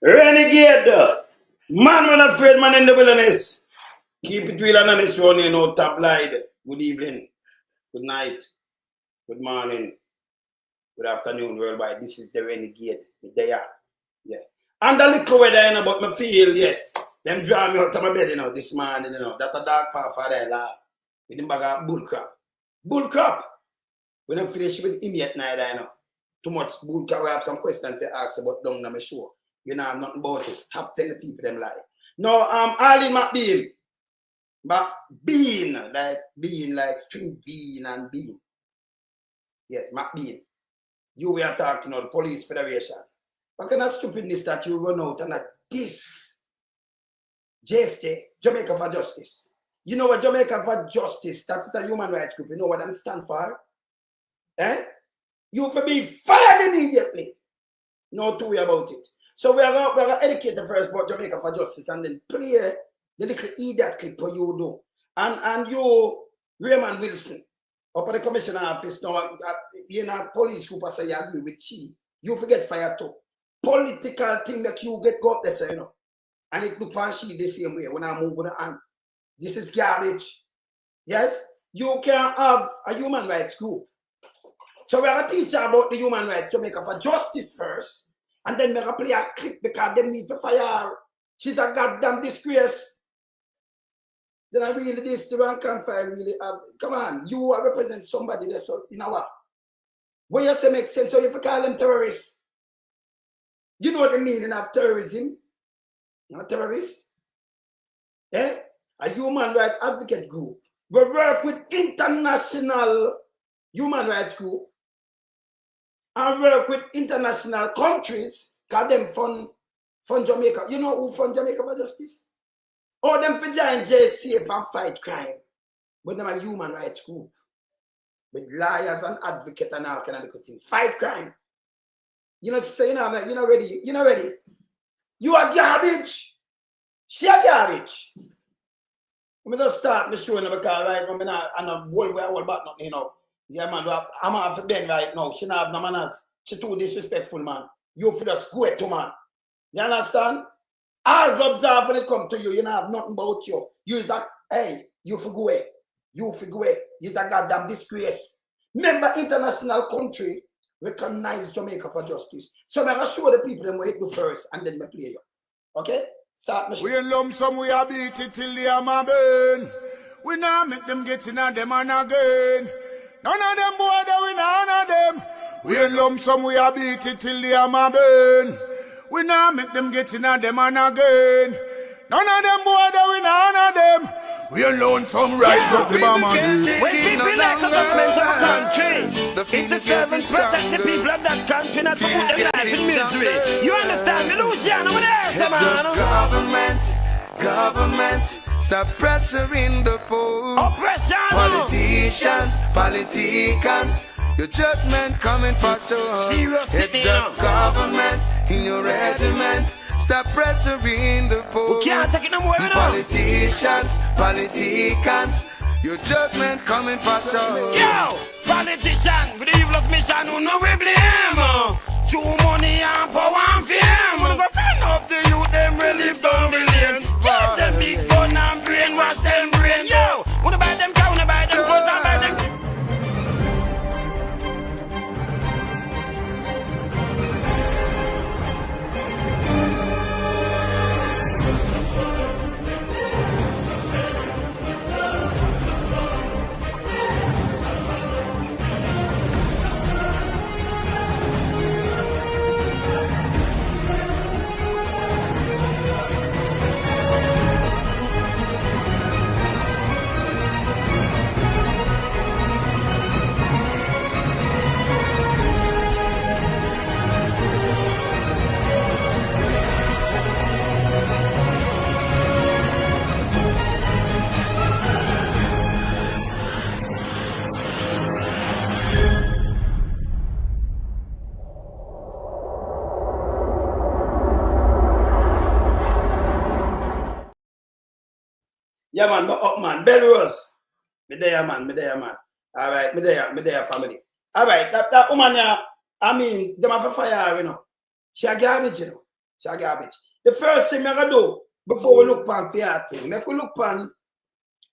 Renegade. Man when afraid man in the wilderness. Keep it real and honest round here, no top light. Good evening. Good night. Good morning. Good afternoon, worldwide. This is the Renegade. There. Yeah. And the little weather, you know, but me feel, yes. Them draw me out of my bed, you know, this morning, you know. That's a dark part for the law. With them bag of bull crap. Bull crap. We don't finish with him yet neither, you know. Too much bull crap. We have some questions to ask about down on my show. You know, I'm nothing about it. Stop telling people them lie. No, Arlene Mcbean. But bean, like string bean and bean. Yes, Mcbean. You were talking about the Police Federation. What kind of stupidness that you run out and this JFJ, Jamaica for Justice. You know what Jamaica for Justice, that's a human rights group. You know what them stand for? Eh? You for be fired immediately. No two way about it. So we're going to educate the first about Jamaica for Justice and then play the little idiot clip for you do. And you, Raymond Wilson, up at the commissioner office now, you know, police group say you agree with she. You forget fire too. Political thing that you get got there, you know. And it look on she the same way when I move on the hand. This is garbage. Yes? You can have a human rights group. So we're going to teach her about the human rights Jamaica for Justice first. And then we're going to play a clip because they need to fire her. She's a goddamn disgrace. Then I really this the rank and file really come on, you represent somebody that's in our what you say makes sense. So if you call them terrorists, you know the meaning of terrorism, not terrorists. Eh? A human rights advocate group. We work with international human rights group and work with international countries, call them fund Jamaica. You know who fund Jamaica for Justice? Or them for join JCF and fight crime. But them a human rights group. With lawyers and advocates and all kind of little things. Fight crime. You know, say, you know ready. You know ready. You are garbage. She a garbage. Let me just start my show because right now I'm a whole way back nothing, you know. Yeah, man, I'm off the Ben right now. She not have no manners. She too disrespectful, man. You for just go to man. You understand? I'll go observe when it come to you. You don't have nothing about you. You is that, hey, you for go away. You for go away. You is that goddamn disgrace. Remember, international country recognize Jamaica for Justice. So I'm going to show the people them what it do first and then I play you. Okay? Start my show. We in lump sum, we a beat it till the hammer burn. We now make them get in on them and again. None of them boy, we none of them. We in lump sum, we a beat it till the hammer burn. We now make them get in on them and again. None of them boy, we none of them. We alone some rise up the bomb and when people like the government of a country, it's the servants protect the people of that country, not to put them life in misery. You understand me, Luciano? What else, man? Government, stop pressuring the poor. Oppression. Politicians, your judgment coming for sure. Serious It's a government in your regiment. Stop pressuring the poor. We can't take it no more, you know. Politicians, your judgment coming for sure. Yo, politician, for the evilest mission, who know we blame. True money and power and fame. We go find up the youth, them relieve down the lane. Give them big gun and brainwash them brain. Yo, wanna buy them cow, wanna buy them clothes and buy them. Yeah, man, but up, man. Belarus. Me there, man. All right, me there, family. All right, that woman, yeah, I mean, them have a fire, you know. She a garbage, you know. So garbage. The first thing I do before we look pan fair thing, make we look pan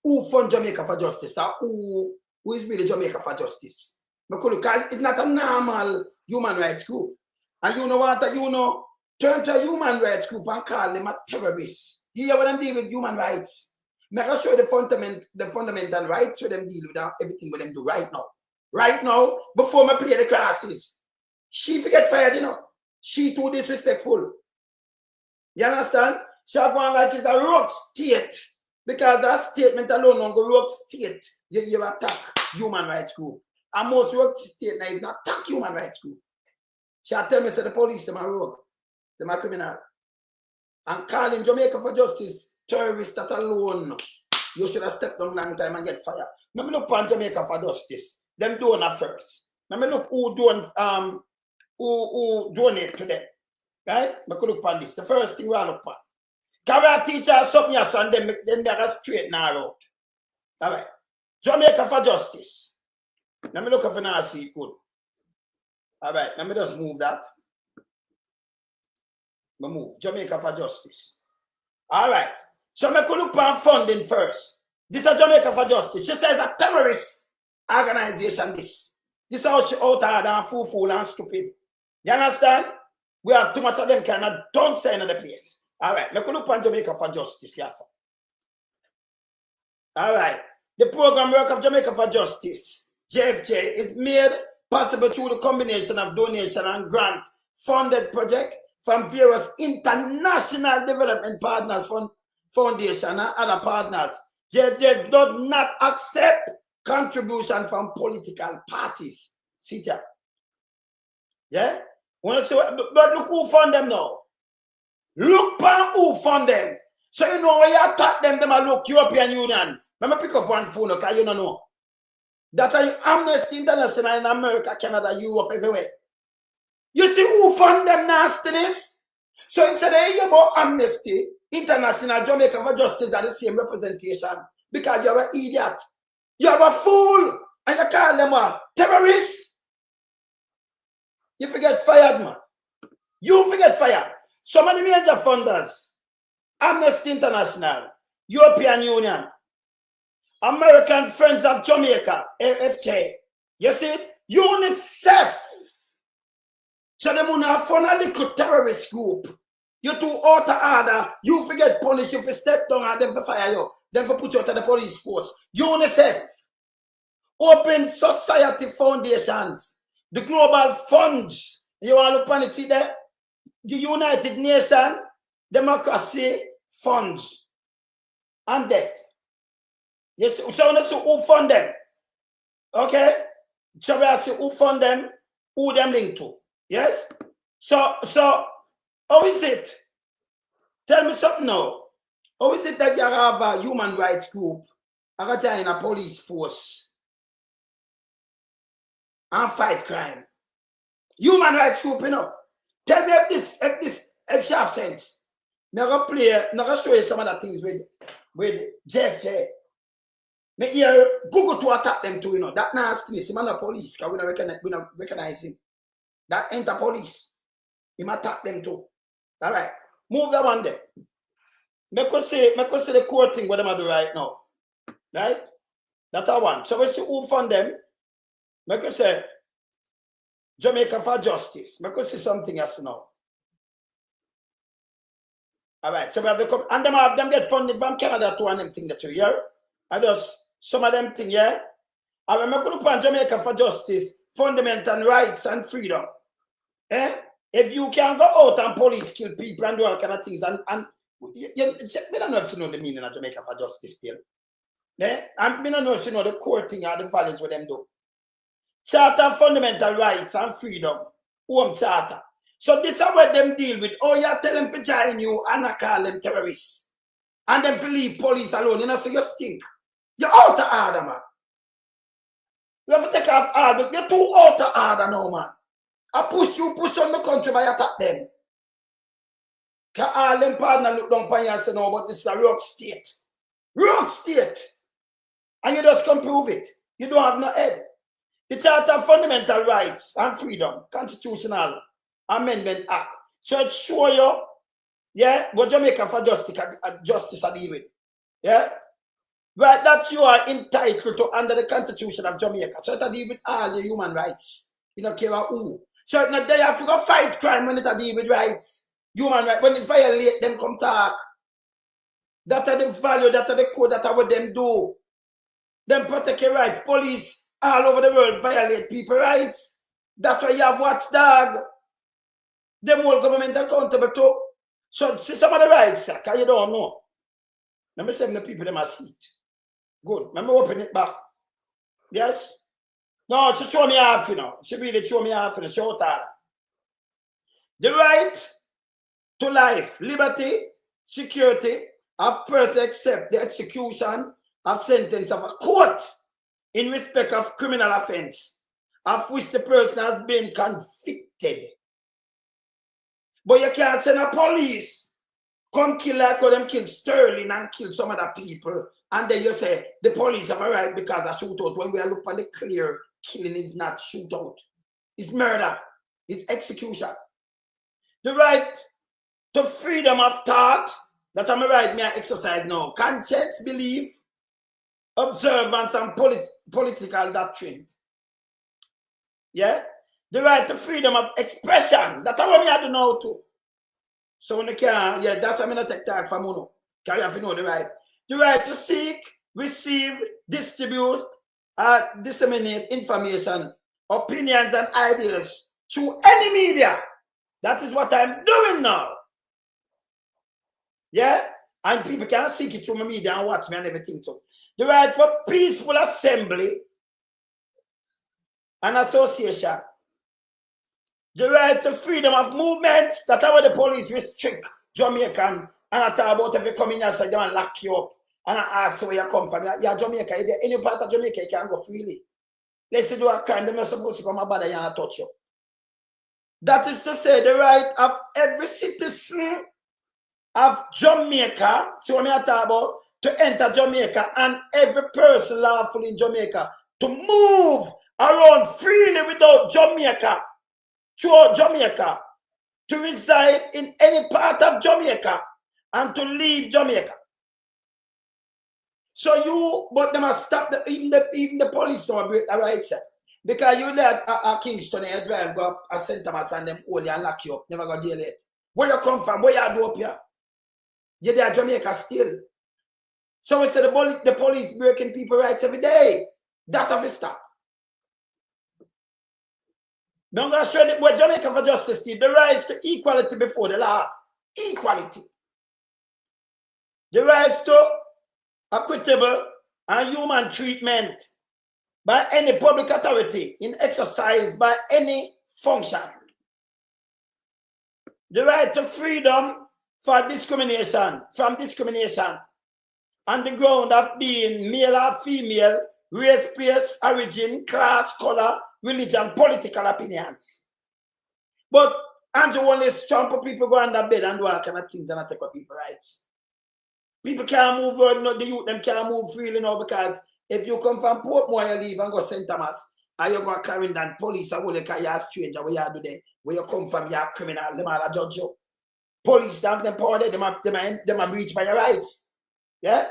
who fund Jamaica for justice or who is really Jamaica for justice. Make we look, it's not a normal human rights group. And you know what? You know, turn to a human rights group and call them a terrorist. You hear what them deal with human rights? Make us show the fundamental rights with them deal with everything with them do right now. Right now, before me play the classes. She forget fired, you know. She too disrespectful. You understand? She go on like it's a rogue state. Because that statement alone on the rogue state, you attack human rights group. And most rogue state now not attack human rights group. She tell me say the police them are rogue. Them are criminal. And calling Jamaica for justice, terrorists that alone, you should have stepped down long time and get fired. Let me look on Jamaica for justice. Them doing that first. Let me look who donate to them. Right? We could look on this. The first thing we look on. Career teacher something else and then they are straight now out. All right. Jamaica for justice. Let me look up and I see it good. All right, let me just move that. We move. Jamaica for justice. All right. So I could look on funding first. This is Jamaica for justice. She says a terrorist organization this. This is how she out hard and fool and stupid. You understand? We have too much of them cannot don't say another place. All right, let's look on Jamaica for justice, yes, sir. All right, the program work of Jamaica for Justice, JFJ, is made possible through the combination of donation and grant funded project from various international development partners, foundation and other partners. JFJ does not accept contribution from political parties. See that? Yeah? Wanna see what, but look who fund them now. Look pan who fund them. So you know when you attack them, them a look European Union. Let me pick up one phone, because you don't know. That are Amnesty International in America, Canada, Europe, everywhere. You see who fund them nastiness? So instead of hearing about Amnesty International, Jamaica for Justice are the same representation. Because you're an idiot. You're a fool. And you call them a terrorist. You forget fired, man. You forget fired. Some of the major funders, Amnesty International, European Union, American Friends of Jamaica, AFJ. You see it? UNICEF. So they want to fund a little terrorist group. You too out of order. You forget police. You for step down and them for fire you. Them for put you out of the police force. UNICEF. Open Society Foundations. The Global Funds. You want to look on it, see there? The United Nations Democracy Funds and Deaf. Yes, so let's see who fund them. Okay? So we see who fund them, who them linked to. Yes? So how is it? Tell me something now. How is it that you have a human rights group, a police force, and fight crime? Human rights group, you know. Tell me if you have sense. Now go show you some of the things with JFJ. Me here Google to attack them too, you know. That nastiness, him not police, because we don't recognize him. That ain't a police. Him attack them too. All right. Move that one there. Me could say the core thing what them do right now. Right? That's one. So we see who fund them. Me could say Jamaica for Justice. I could see something else now. All right, so we have the and them get funded from Canada too and them thing that you hear. And just some of them thing, yeah. I remember look on Jamaica for Justice, fundamental rights and freedom. Eh? If you can go out and police kill people and do all kind of things, and we don't know if you know the meaning of Jamaica for Justice still. Eh? And we don't know if you know the core thing or the values what them do. Charter of Fundamental Rights and Freedom. Home Charter. So this is what them deal with. Oh, you tell them to join you and I call them terrorists. And them to leave police alone. You know, so you stink. You're out of order, man. You have to take off order. You're too out of order now, man. I push on the country by attack them. Because all them partners look down upon you and say, no, but this is a rogue state. Rogue state. And you just can prove it. You don't have no head. The Charter of Fundamental Rights and Freedom, Constitutional Amendment Act. So it show you Yeah, but Jamaica for justice I deal with. Yeah? Right, that you are entitled to under the Constitution of Jamaica. So it deal with all the human rights. You don't care who. So it's not there you have to fight crime when it deal with rights. Human rights. When it violate, them come talk. That are the value, that are the code, that are what them do. Them protect your rights. Police all over the world violate people's rights. That's why you have watchdog. Them whole government accountable to. So see some of the rights, sir, because you don't know. Let me send the people them a seat. Good. Let me open it back. Yes? No, she show me half, you know. She really show me half in the short order. The right to life, liberty, security of person except the execution of sentence of a court in respect of criminal offense of which the person has been convicted. But you can't send a police come kill like how them kill Sterling and kill some other people. And then you say the police have a right because of shootout. When we are looking at the clear, killing is not shootout. It's murder. It's execution. The right to freedom of thought, that I'm a right me I exercise now. Conscience, belief, observance, and political doctrine. Yeah? The right to freedom of expression. That's what me I do now too. So when you can, yeah, that's why I'm not take talk from you. Because you have to know the right. The right to seek, receive, distribute, disseminate information, opinions, and ideas through any media. That is what I'm doing now. Yeah? And people can seek it through my media and watch me and everything too. The right for peaceful assembly and association. The right to freedom of movement. That's how the police restrict Jamaican. And I talk about if you come in here, so they want to lock you up. And I ask where you come from. You're Jamaica. If any part of Jamaica, you can go freely. Let's say do a crime, they're not supposed to come and bother you and touch you. That is to say, the right of every citizen of Jamaica, see what I talk about, to enter Jamaica, and every person lawful in Jamaica to move around freely without Jamaica, throughout Jamaica, to reside in any part of Jamaica, and to leave Jamaica. So you, but they must stop even the police don't break the rights, sir. Because you let a Kingston and drive go up a St. Thomas and them hold you and lock you up, never go jail yet. Where you come from? Where you do up here? You're there Jamaica still. So we say the police breaking people's rights every day. That have to stop. Don't go show the boy Jamaica for justice, the rights to equality before the law. Equality. The rights to equitable and human treatment by any public authority in exercise by any function. The right to freedom from discrimination on the ground of being male or female, race, place, origin, class, color, religion, political opinions. But Andrew only strong people go under bed and do all kind of things and take up people's rights. People can't move around, the youth them can't move freely now because if you come from Portmore, you leave and go St. Thomas, and you go to Clarendon, police are going to you're a stranger, where you do there, where you come from, you're a criminal, them all a judge you. Police don't them power there, them are breached by your rights. Yeah?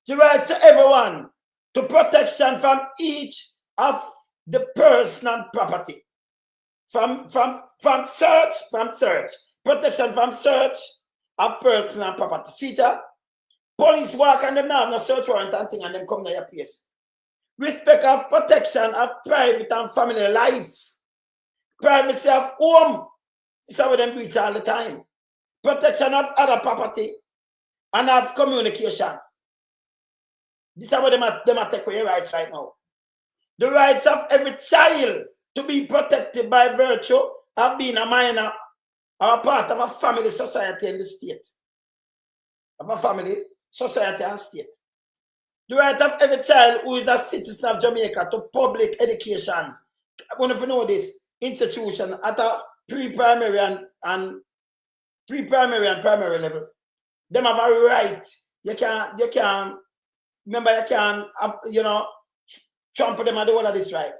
The rights to everyone to protection from each of the person and property. From search. Protection from search of person and property. See that? Police walk and them now have no search warrant and thing and them come to your place. Respect of protection of private and family life. Privacy of home. This is how them breach all the time. Protection of other property and of communication. This is how them are take away your rights right now. The rights of every child to be protected by virtue of being a minor or a part of a family, society, and the state. Of a family, society, and state. The right of every child who is a citizen of Jamaica to public education. I want to know this institution at a pre-primary and primary level. Them have a right. You can remember you can trample them and do all of this right.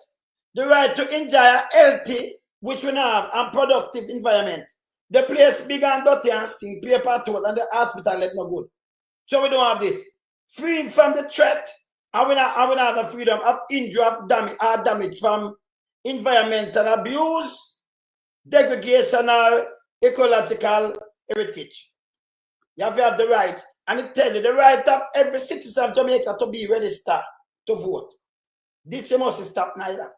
The right to enjoy a healthy, which we now have, and productive environment. The place big and dirty and stink, paper towel, and the hospital let no good. So we don't have this. Free from the threat, and we not have the freedom of injury, of damage from environmental abuse, degradation, or ecological heritage. You have to have the right, and it tells you the right of every citizen of Jamaica to be registered to vote. This you must stop neither.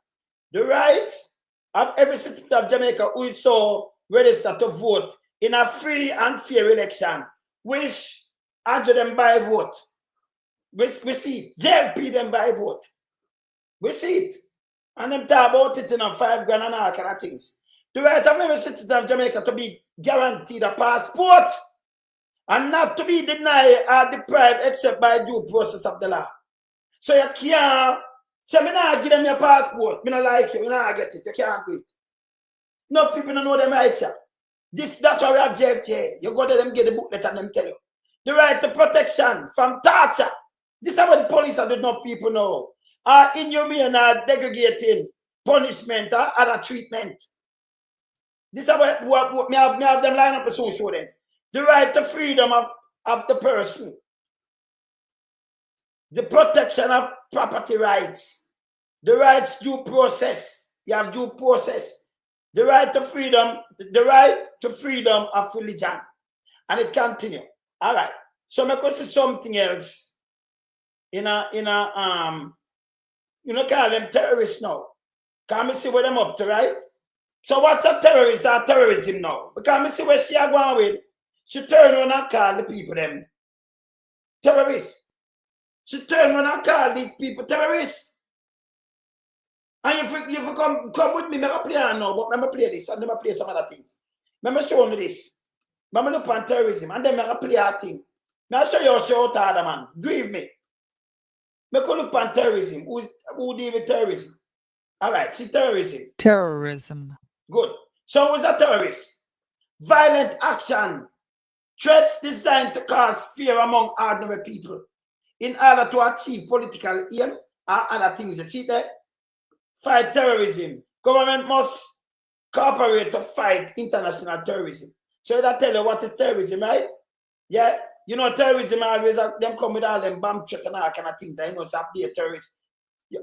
The right of every citizen of Jamaica who is so registered to vote in a free and fair election, which answer them by vote. We see it. JLP them by vote. We see it. And them talk about it in a $5 grand and all kind of things. The right of every citizen of Jamaica to be guaranteed a passport and not to be denied or deprived except by due process of the law. So you can't say, me not give them your passport. Me not like you. Me not get it. You can't do it. No people don't know them rights. That's why we have JFJ. You go to them, get the booklet and them tell you. The right to protection from torture. This is what the police and enough people know. Inhumane or degrading punishment or other treatment. This is what me have them line up so show them. The right to freedom of the person. The protection of property rights. The rights due process. You have due process. The right to freedom of religion. And it continue. All right. So I'm going to see something else you know, call them terrorists now. Can we see what them up to, right? So what's a terrorist or terrorism now? Because we see where she are going with. She turn around and call the people them terrorists. She turn around and call these people terrorists. And if you come with me, I'm play now, but I'm going to play this and I'm going to play some other things. I'm going to show you this. I'm going to look on terrorism and then I'm going to play a thing. I'll show you a show to other man. Grieve me. I'm going to look on terrorism. Who deal with terrorism? All right, see terrorism. Terrorism. Good. So who's a terrorist? Violent action. Threats designed to cause fear among ordinary people in order to achieve political aim or other things. You see that? Fight terrorism. Government must cooperate to fight international terrorism. So that tell you what is terrorism, right? Yeah. You know, terrorism always them come with all them bomb check and all kind of things. I know it's be a terrorist.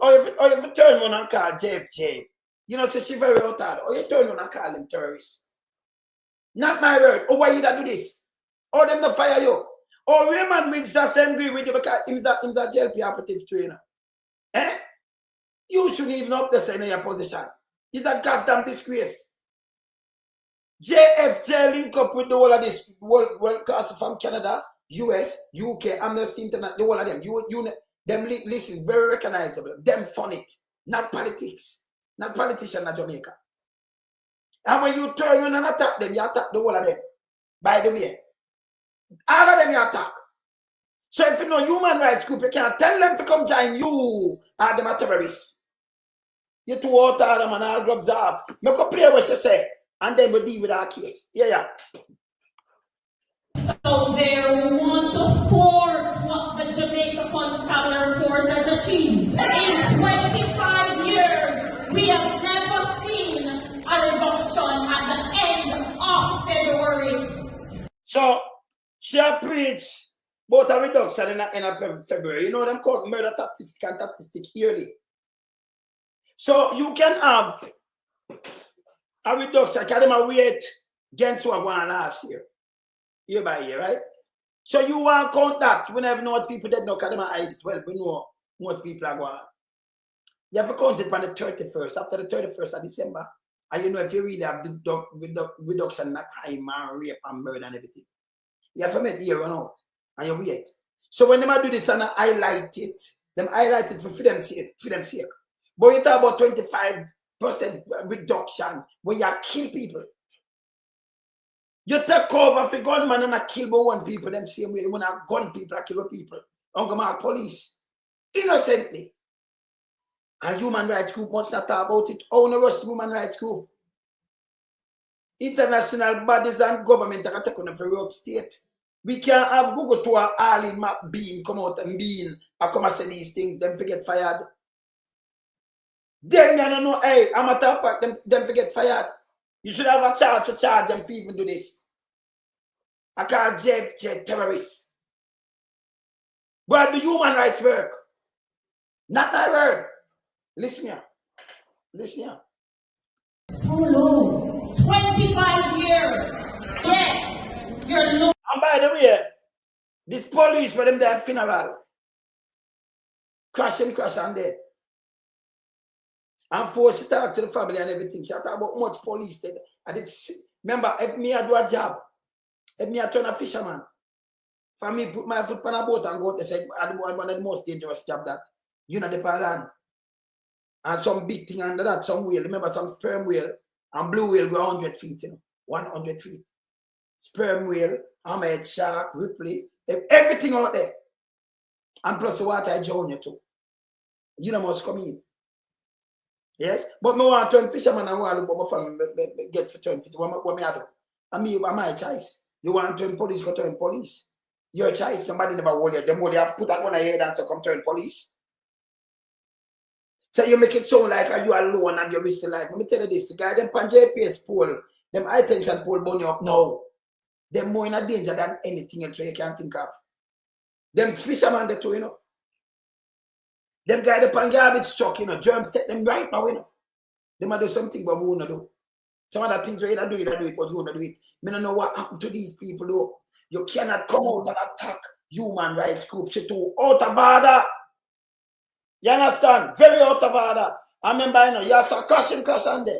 Or if you turn one and call JFJ, you know, so she very out hard. Or you turn one and call them terrorists. Not my word. Oh, why you do this? Or them to fire you. Or Raymond Wiggs just agree with you because he's a JLP operative trainer. Eh? You shouldn't even up the in your position. It's a goddamn disgrace. JFJ link up with the whole of this world class from Canada, US, UK, Amnesty International, the whole of them. Them list is very recognizable. Them fund it. Not politics. Not politicians in Jamaica. And when you turn around and attack them, you attack the whole of them. By the way. All of them you attack. So if you know human rights group, you can't tell them to come join you and them are terrorists. You two out of them and all gloves off. Make a play what she say. And then we'll deal with our case. Yeah. So they want to thwart what the Jamaica Constabulary Force has achieved. In 25 years, we have never seen a reduction at the end of February. So, she preached about a reduction in February. You know them called murder statistic yearly. So, you can have a reduction, because them weight against what went last year by year, right? So you want to count that. We never know what people did, no, because them hide it. Well, we know what people are going. You have to count it on the 31st, after the 31st of December. And you know if you really have reduction in crime and rape and murder and everything. You have to make the year run out. And you wait. So when they do this and highlight it, them highlight it for them sake. But you talk about 25% reduction when you kill people. You take over for gunman and kill one people them same way when I gun people, I kill people. Uncle police. Innocently. A human rights group must not talk about it. Oh, no, rush human rights group. International bodies and government are taking on for rogue state. We can't have Google to our Arlene Mcbean come out and come and say these things, them forget fired. Them, you don't know, hey, a matter of fact, them forget fired. You should have a charge to charge them for even do this. I call Dpfil terrorists. But the human rights work. Not my word. Listen here. Listen here. So long. 25 years. Yes. You're low. And by the way, this police for them their funeral. Crash and dead. And forced to talk to the family and everything. She talk about how much police did. I did remember if me I do a job, if me I turn a fisherman, for me put my foot on a boat and go to say I do one of the most dangerous job that you know the land. And some big thing under that, some whale. Remember some sperm whale and blue whale go 100 feet, you know, 100 feet. Sperm whale, hammerhead shark, ripley, everything out there. And plus the water I drown you too. You know must come in. Yes, but me want to turn fisherman and want to look at my family get to turn fisherman. What me I do? And me, my choice. You want to turn police, go turn police. Your choice. Nobody never hold you. Them hold you put that one head and say come turn police. So you make it sound like you alone and you risk your life. Let me tell you this, the guy them pan GPS pole, them high tension pole burn you up now. Them more in a danger than anything else you can think of. Them fishermen they too, you know. Them guy them pan garbage truck, you know, germs take them right now, you know. They might do something but we won't do. Some other things you do it, but you won't do it. I don't know what happened to these people though. You cannot come out and attack human rights groups. You're too out of order. You understand? Very out of order. I remember, you know, you saw crash on there.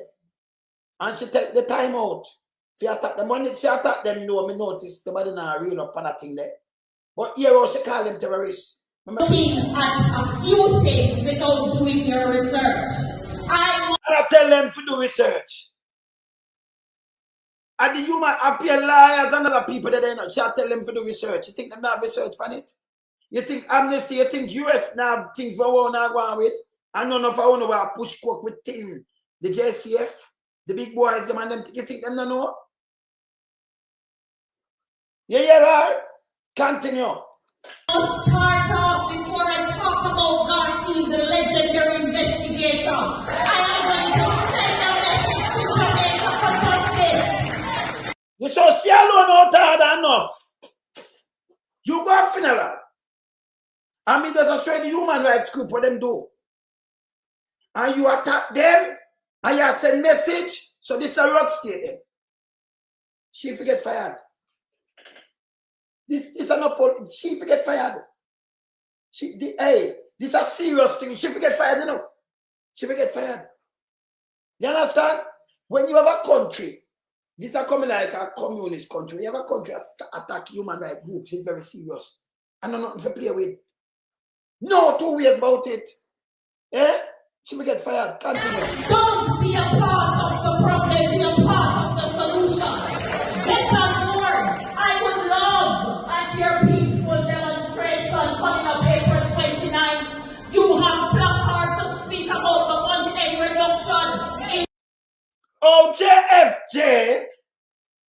And she take the time out. If you attack them, when she attack them, no, I notice the body not real up on that thing there. But here, she call them terrorists. Looking at a few things without doing your research. I tell them to do research. And the human appear liars and other people that they know. She tell them to do research. You think they have research on it? You think Amnesty, you think US now things we want to go on with? And none of our own push coke with thing. The JCF, the big boys, them and them, you think them don't know? Yeah, right? Continue. I'll start off before I talk about Garfield, the legendary investigator. I am going to send a message to Jamaica for justice. You so she alone not hard enough. You go funeral. I mean, there's a straight human rights group what them do. And you attack them and you send message. So this is a rock state then. She forget fired. This is not she forget fired. Hey, this is a serious thing. She forget fired, you know. She forget fired. You understand? When you have a country, this is coming like a communist country. You have a country that attack human rights groups. It's very serious. And not nothing to play with. No 2 ways about it. Eh? She will get fired. Continue. Don't be a part of the problem, be a part of the solution. Get on board. I would love at your peaceful demonstration coming up April 29th. You have placard to speak about the content reduction. Oh, JFJ.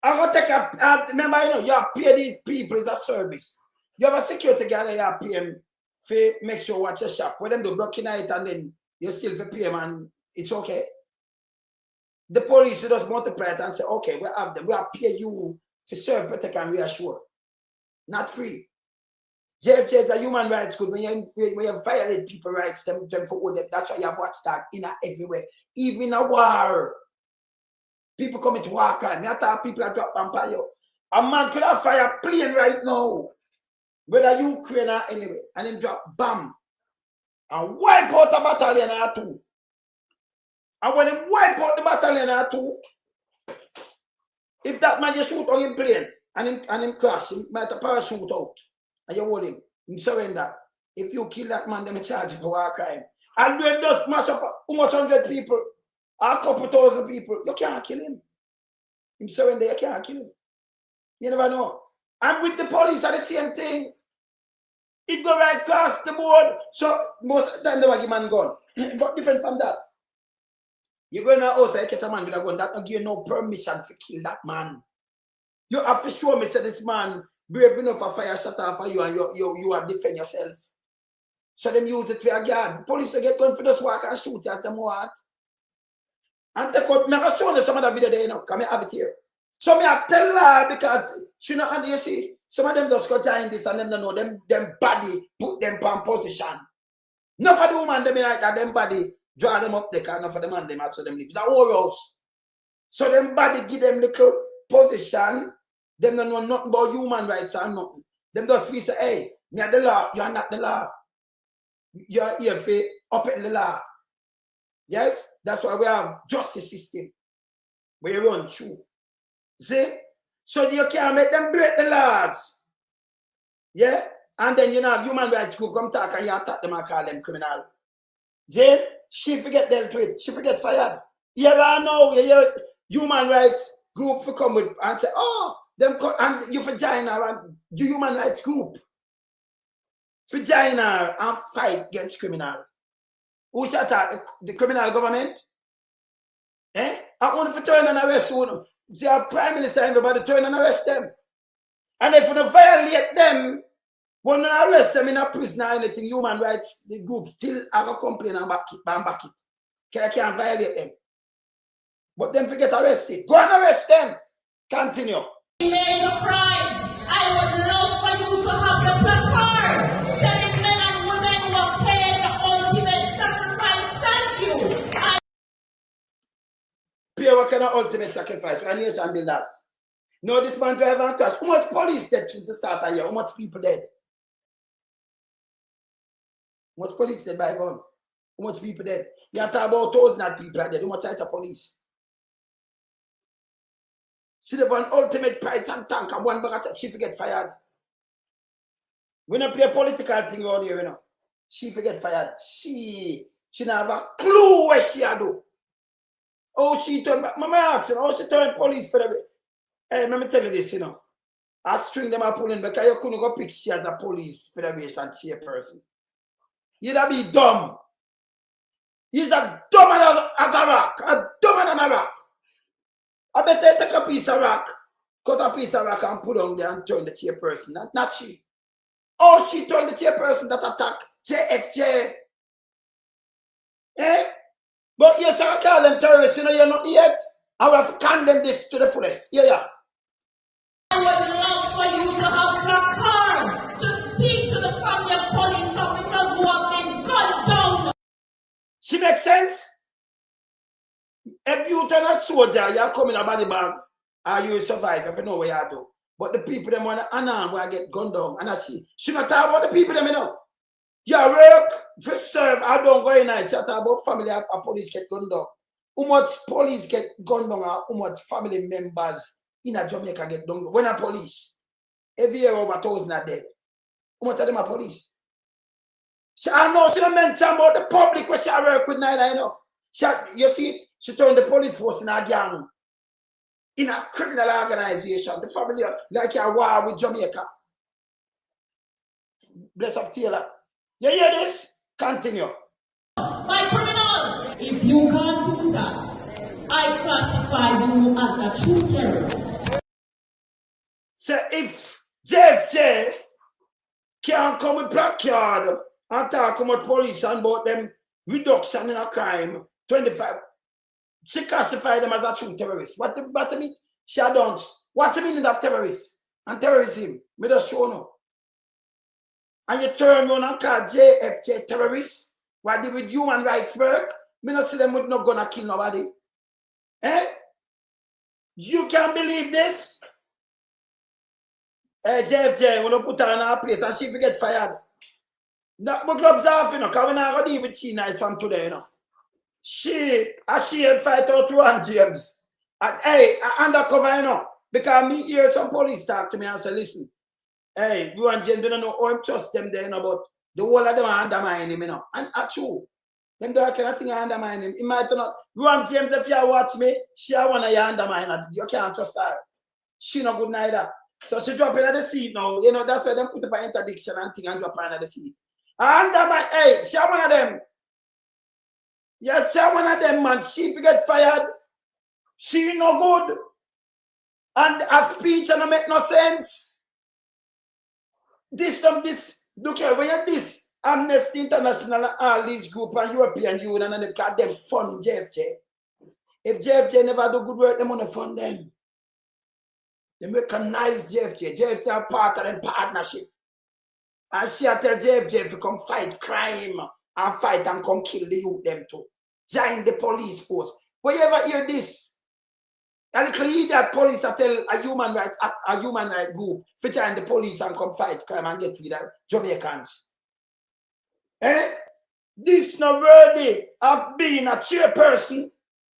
I'm going to take a, remember, you know, you have to pay these people as a service. You have a security guy, you have to pay him for make sure watch your shop. When them do blocking it and then you still pay them and it's okay. The police just multiply it and say, okay, we have them. We have to pay you for serve, protect and reassure. Not free. JFJ is a human rights group. When you violate people's rights, them for them. That's why you have watchdog in everywhere. Even a war. People commit war crime. I thought people are drop vampire. A man could have fire plane right now. Whether Ukraine or anyway. And him drop bomb. And wipe out a battalion or two. And when him wipe out the battalion or two, if that man you shoot on him plane and him crash, him might a parachute out. And you hold him surrender. If you kill that man, them charge you for war crime. And when just mash up how much 100 people, or a couple thousand people, you can't kill him. Him surrender, you can't kill him. You never know. And with the police are the same thing. It go right across the board. So most of the time they will give man gun. But different from that. You go in a house and catch a man with a gun, that don't give you no permission to kill that man. You have to show me say this man brave enough for fire shut off for you and you have defend yourself. So them use it for a guard. The police will get going for this walk and shoot as them want. And take out, I'm show you some of the video there, you know, come have it here. So me I tell her because she know, and you see, some of them just go join this and them don't know them body put them in position. Not for the woman them like that, them body draw them up the car, not for the man them also them live. It's a whole house. So them body give them little position, them don't know nothing about human rights or nothing. Them just feel say, hey, me are the law, you are not the law. You are here for up in the law. Yes, that's why we have justice system where you run through. See? So you can't make them break the laws. Yeah? And then you know human rights group come talk and you attack them and call them criminal. See? She forget dealt with. She forget fired. Here I know you human rights group for come with and say, oh, them and you vagina and the human rights group. Vagina and fight against criminal. Who should attack the criminal government? Eh? I want to turn and arrest soon. See our prime minister, everybody turn and arrest them. And if you don't violate them, when you arrest them in a prison or anything, human rights, the group still have a complaint and back it. Can't violate them. But them forget arrested. Go and arrest them. Continue. Major crimes. I would love for you to have the placard telling men and women who are paying the ultimate sacrifice, thank you. Pay what kind of ultimate sacrifice? Our nation builders. No, this man drive and crash. How much police dead since the start of the year? How much people dead? How much police dead by gun? How much people dead? You talk about 1,000 people dead. How much type of police? See the one ultimate price and tank and one bag she forget fired. We don't play a political thing around here, you know. She forget fired. She don't have a clue what she do. Oh, she turned back. Mama asked her, oh, she turned police for the. Hey, let me tell you this, you know. I string them up pulling because you couldn't go pick she as a police federation chairperson. You'd be dumb. He's a dumb as a rock. A dumb as a rock. I bet they take a piece of rock, cut a piece of rock and put on there and turn the chairperson. Not she. Oh, she turned the chairperson that attacked JFJ. Eh? But yes, I call them terrorists, you know, you're not yet. I will have to condemn this to the fullest. Yeah. I would love for you to have a card to speak to the family of police officers who have been gunned down. She makes sense? If you turn a soldier, you come in a body bag, and you will survive if you know what you do. But the people them want to unarm where I get gunned down. And I see, she not talk about the people them, you know. You work to serve, I don't go in night, chat about family of police get gunned down. How much police get gunned down, how much family members in a Jamaica get down. When a police, every year over 1,000 are dead. How much of them are police? I know she don't mention about the public where she work with neither, you know. You see it? She turned the police force in a gang, in a criminal organization. The family like a war with Jamaica. Bless up Taylor. You hear this? Continue. My criminals, if you can't do that, I classify you as a true terrorist. So if JFJ can't come with placard and talk about police and about them reduction in a crime, 25, she classified them as a true terrorist. What's the mean? She don't. What's the meaning of terrorists and terrorism? Me just show no. And you turn around and call JFJ terrorists. What they with human rights work? Me not see them with no gonna kill nobody. Eh? You can't believe this? JFJ, when you put her in her place and she forget fired. No, my gloves off, you know, because we're not going to deal with she nice from today, you know. She had fight out Ron James. And hey, undercover, you know, because me hear some police talk to me and say, listen, hey, Ron James, we don't know how I trust them there, you know, but the whole of them are undermine him, you know. And true. Them don't kind of thing undermine him. It might not. Ron James, if you watch me, she one of you undermine her. You can't trust her. She not good neither. So she drop in at the seat now. You know, that's why them put up an interdiction and thing and drop her in at the seat. Undermine, hey, she one of them. Yes, she one of them, man. She forget fired. She no good. And her speech and make no sense. This, look here, when you this Amnesty International, all these group and European Union and they call them fund JFJ. If JFJ never do good work, they want to fund them. They recognize JFJ. JFJ are part of them partnership. And she tell JFJ to come fight crime and fight and come kill the youth them too. Join the police force. But you ever hear this? And that police tell a human right group to join the police and come fight crime and get rid of Jamaicans. Eh? This not worthy of being a chairperson.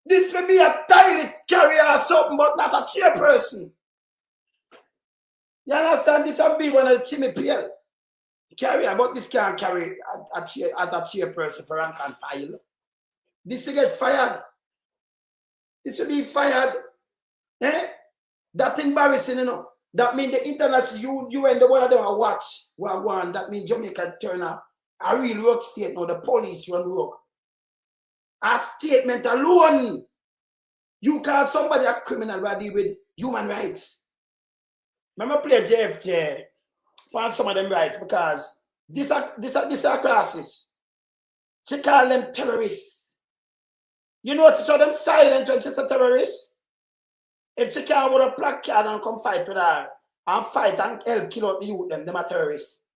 This will be a toilet carrier or something, but not a chairperson. You understand? This will be one of the Dpfil carrier, but this can't carry a chairperson for rank and file. This will get fired. This will be fired. Eh? That's embarrassing, you know. That means the international UN, the one of them are watch. That means Jamaica turn a real work state now. The police run work. A statement alone, you call somebody a criminal by deal with human rights. Remember play JFJ on some of them rights because this are classes. She call them terrorists. You know what? So them silent when she's a terrorist. If she can't with a placard and come fight with her and fight and help kill out the youth, them are terrorists.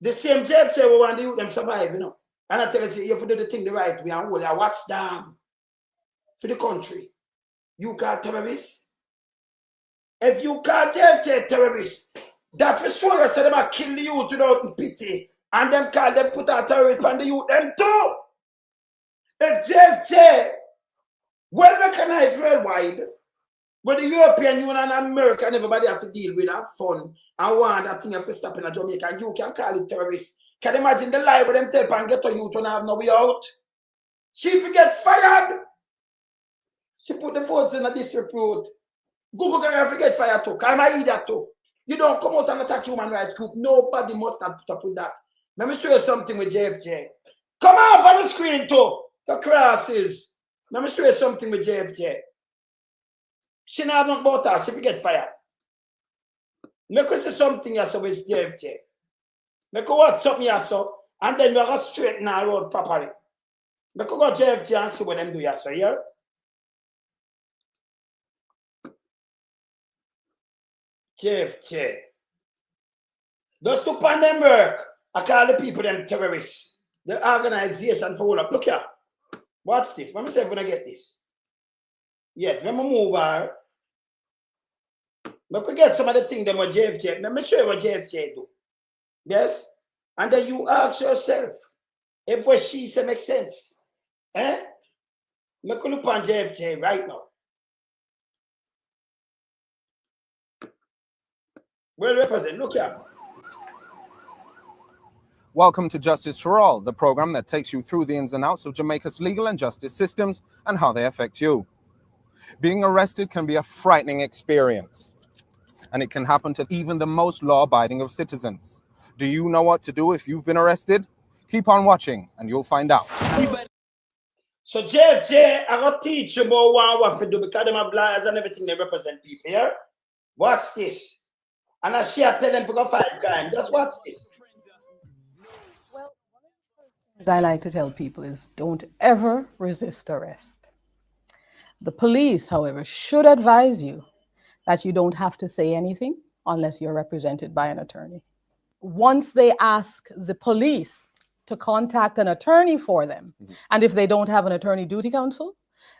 The same JFJ will want the youth them survive, you know. And I tell you, you have to do the thing the right way and hold a watchdog for the country. You call terrorists? If you call JFJ terrorists, that for sure you say them are kill the youth without pity. And them call them put out terrorists on the youth, them too. If JFJ well recognized worldwide, with the European Union and America and everybody have to deal with that fun and want that thing have to stop in a Jamaica, and you can call it terrorists. Can you imagine the lie with them tell and get to youth and have no way out? She forget fired. She put the votes in a disrepute. Google can forget fired too. Can I eat that too? You don't come out and attack human rights group. Nobody must have put up with that. Let me show you something with JFJ. Come off on the screen too. The crosses. Let me show you something with JFJ. She not have about her. She forget fired. Make us see something you saw with JFJ. Make us watch something you saw, and then we go straighten our road properly. Make us go JFJ and see what them do you saw here. JFJ. Just to pan them work. I call the people them terrorists. The organization for all up. Look here. Watch this. Let me see if we're gonna get this. Yes, let me move her. Let me get some of the things that what JFJ. Let me show you what JFJ do. Yes? And then you ask yourself if what she said makes sense. Eh? Let me look on JFJ right now. Well represent. Look here. Welcome to Justice for All, the program that takes you through the ins and outs of Jamaica's legal and justice systems and how they affect you. Being arrested can be a frightening experience, and it can happen to even the most law-abiding of citizens. Do you know what to do if you've been arrested? Keep on watching and you'll find out. So JFJ, I got to teach you about what to do because them have lawyers and everything they represent people here. Watch this. And I share tell them to go fight crime. Just watch this. As I like to tell people is don't ever resist arrest. The police, however, should advise you that you don't have to say anything unless you're represented by an attorney. Once they ask the police to contact an attorney for them, and if they don't have an attorney duty counsel,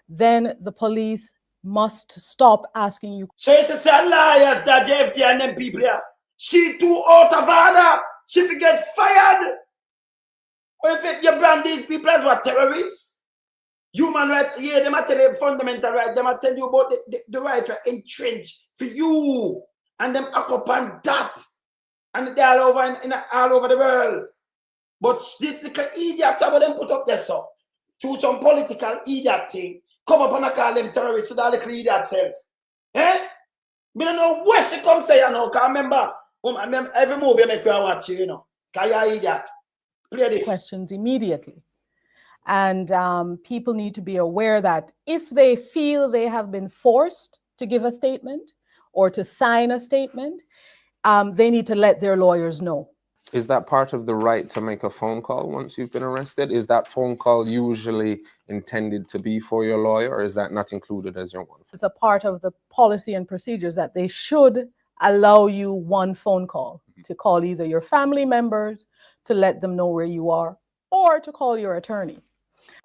then the police must stop asking you. So it's a liars that JFJ and them people here. She too out of order. She forget fired. Or if you brand these people as what terrorists, human rights, yeah, they might tell you fundamental rights, they might tell you about the rights are entrenched for you, and them occupy that, and they're all over the world. But these little idiots have them put up there so to some political idiot thing, come up and I call them terrorists, so that little idiot self. Eh? We don't know where she comes say, you know, because remember, every movie make you watch, you know, because you're idiot. Play this. Questions immediately. And people need to be aware that if they feel they have been forced to give a statement or to sign a statement, they need to let their lawyers know. Is that part of the right to make a phone call once you've been arrested? Is that phone call usually intended to be for your lawyer, or is that not included as your one? It's a part of the policy and procedures that they should allow you one phone call to call either your family members to let them know where you are, or to call your attorney.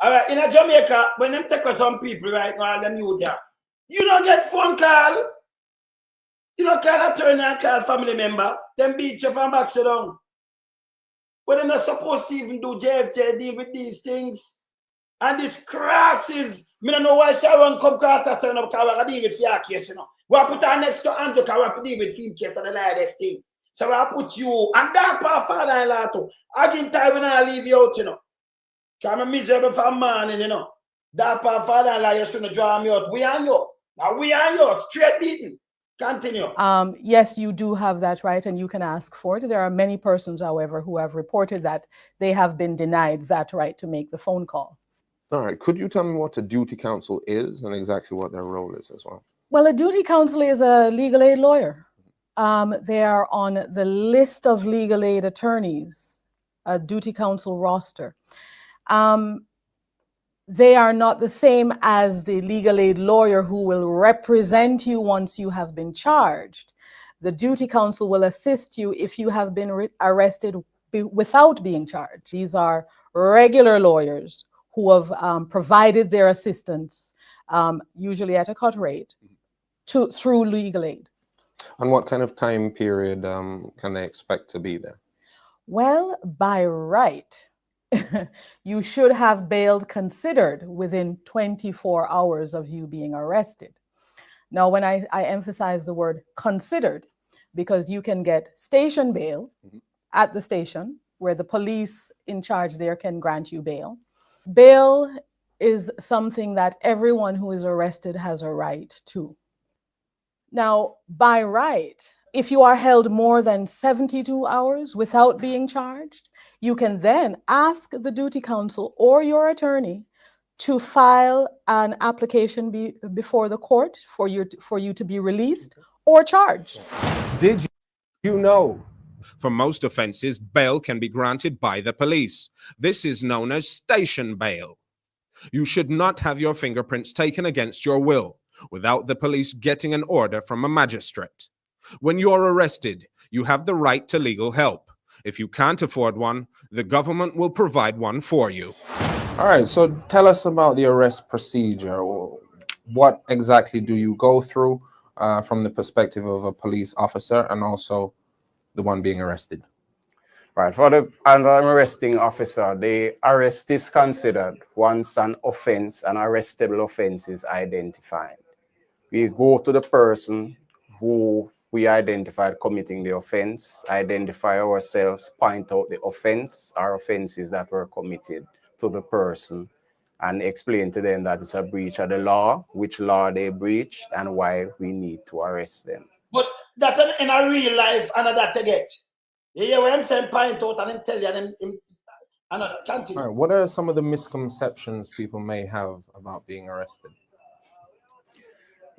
All right, in Jamaica, when them take some people right now, them youth there, you don't get phone call. You don't call attorney and call family member. Them beat you up and back you down. But they're not supposed to even do JFJ deal with these things. And this crosses. I don't know why Sharon come cross us and I deal with your case, you know. We put her next to Andrew because we deal with him case and the latest thing. So I put you and that part father-in-law too. Again, time when I leave you out, you know. Because I'm miserable for morning, you know. That part father-in-law, you shouldn't draw me out. We are you. Now we are you. Straight beaten. Continue. Yes, you do have that right, and you can ask for it. There are many persons, however, who have reported that they have been denied that right to make the phone call. All right. Could you tell me what a duty counsel is and exactly what their role is as well? Well, a duty counsel is a legal aid lawyer. They are on the list of legal aid attorneys, a duty counsel roster. They are not the same as the legal aid lawyer who will represent you once you have been charged. The duty counsel will assist you if you have been arrested without being charged. These are regular lawyers who have provided their assistance, usually at a cut rate, through legal aid. And what kind of time period can they expect to be there? Well, by right, you should have bail considered within 24 hours of you being arrested. Now, when I emphasize the word considered, because you can get station bail at the station where the police in charge there can grant you bail. Bail is something that everyone who is arrested has a right to. Now, by right, if you are held more than 72 hours without being charged, you can then ask the duty counsel or your attorney to file an application before the court for you to be released or charged. Did you know? For most offenses, bail can be granted by the police. This is known as station bail. You should not have your fingerprints taken against your will without the police getting an order from a magistrate. When you're arrested, you have the right to legal help. If you can't afford one, the government will provide one for you. All right, so tell us about the arrest procedure. What exactly do you go through from the perspective of a police officer and also the one being arrested? Right, for the arresting officer, the arrest is considered once an offense, an arrestable offense is identified. We go to the person who we identified committing the offense, identify ourselves, point out the offense or offenses that were committed to the person, and explain to them that it's a breach of the law, which law they breached, and why we need to arrest them. But that's in a real life, and that's a get. You hear what I'm saying? Point out and then tell you, and another. Continue. All right, what are some of the misconceptions people may have about being arrested?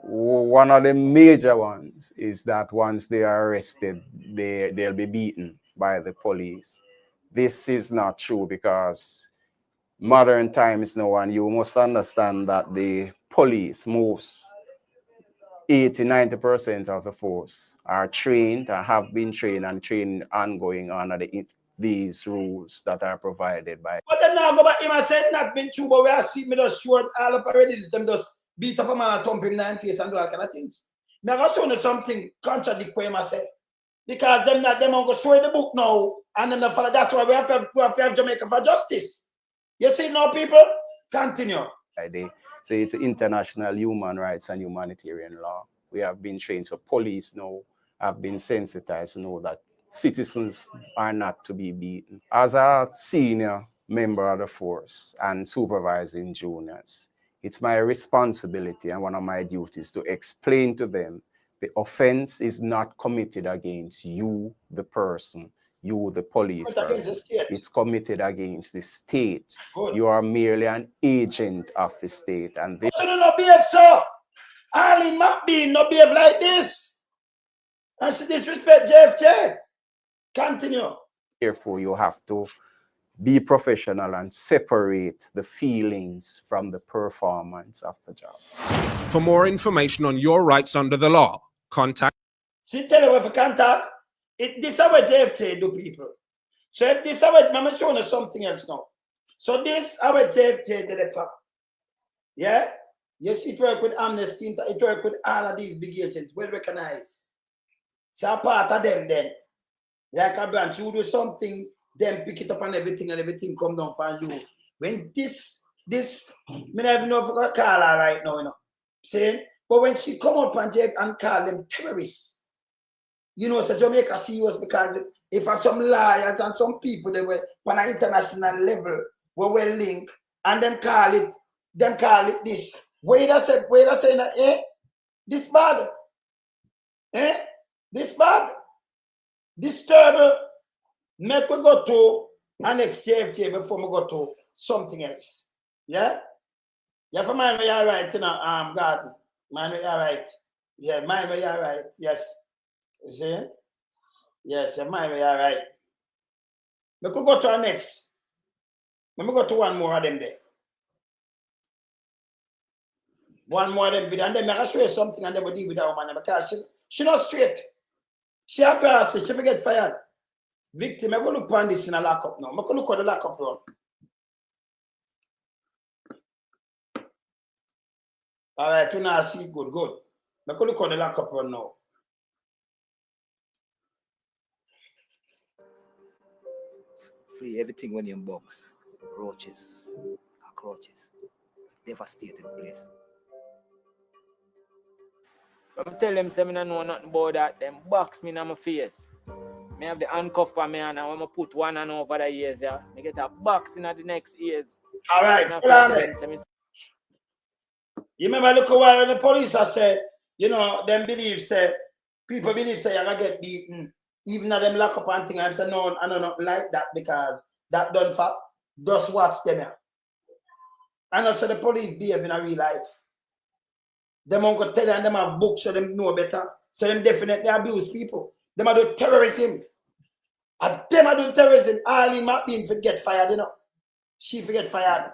One of the major ones is that once they are arrested, they'll be beaten by the police. This is not true, because modern times now, and you must understand that the police moves 80–90% of the force are trained and have been trained and trained ongoing under these rules that are provided by. But then now go back him and say it's not been true, but we are seeing me just short all up already. Them just beat up a man and thump him in the face and do all kind of things. Now I'm showing you something contradict what him say. Because them are going to show you the book now, and then follow. That's why we have to have Jamaica for justice. You see now, people? Continue. So it's international human rights and humanitarian law. We have been trained, so police now have been sensitized to know that citizens are not to be beaten. As a senior member of the force and supervising juniors, it's my responsibility and one of my duties to explain to them the offense is not committed against you, the person, you, the police person. It's committed against the state. Good. You are merely an agent of the state. And this... You don't behave, sir. Arlene Mcbean not behave like this. And she disrespect JFJ. Continue. Therefore, you have to be professional and separate the feelings from the performance of the job. For more information on your rights under the law, contact. See, tell you if you contact, this is how JFJ do people. So if this is how, I'm showing you something else now. So this is how JFJ did it. Yeah? Yes, it work with Amnesty, it work with all of these big agents, well recognized. So a part of them then, like a branch, you do something, then pick it up and everything come down for you. When this, me not even know if I call her right now, you know. Saying, but when she come up and call them terrorists, you know, so Jamaica serious because if have some liars and some people that were on an international level were well linked and them call it this. Wait a second, this bad. This bad. This terrible. Make we go to our next JFJ before we go to something else. Yeah? Yeah, for mine we are right, you know, garden. Mine we are right. Yeah, mine we are right. Yes. You see? Yes, yeah, mine we are right. We could go to our next. Let me go to one more of them there. One more of them video, and then I show you something and then we deal with that woman because she not straight. She have glasses, she will get fired. Victim, I'm going to look on this in a lockup now. I'm going to look at the lockup run. All right, you now see good. I'm going to look at the lockup run now. Free everything when you're in box. Roaches, cockroaches. Devastated place. I'm tell them, say, I don't know nothing about that. Them box me in my face. I have the handcuff for me and I'm going to put one hand over the ears. Yeah. I get a box in the next ears. All right, hold on there. You remember, look a while when the police are say, you know, them believe, say, people believe, say, you're going to get beaten. Even though them lock up and things, I say, no, I don't like that because that done for, just watch them here. And also the police behave in a real life. Them won't go tell them, them have books so them know better. So them definitely abuse people. Them are do terrorism. And them are doing terrorism. Arlene Mcbean forget fired, you know. She forget fired.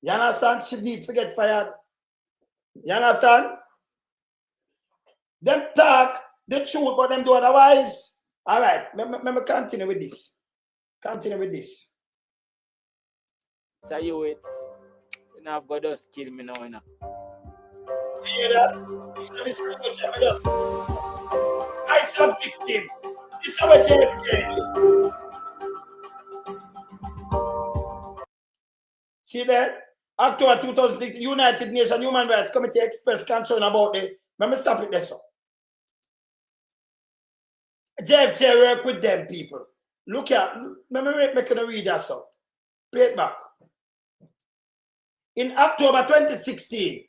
You understand? She need forget fired. You understand? Them talk the truth, but them do otherwise. All right, let me continue with this. So you wait. You know, I've got to kill me now, you know. You hear that? I am a victim. This is our JFJ. See that? October 2006, United Nations Human Rights Committee expressed concern about the. Let me stop it there, so. JFJ work with them people. Look at, let me make you read that, so. Play it back. In October 2016,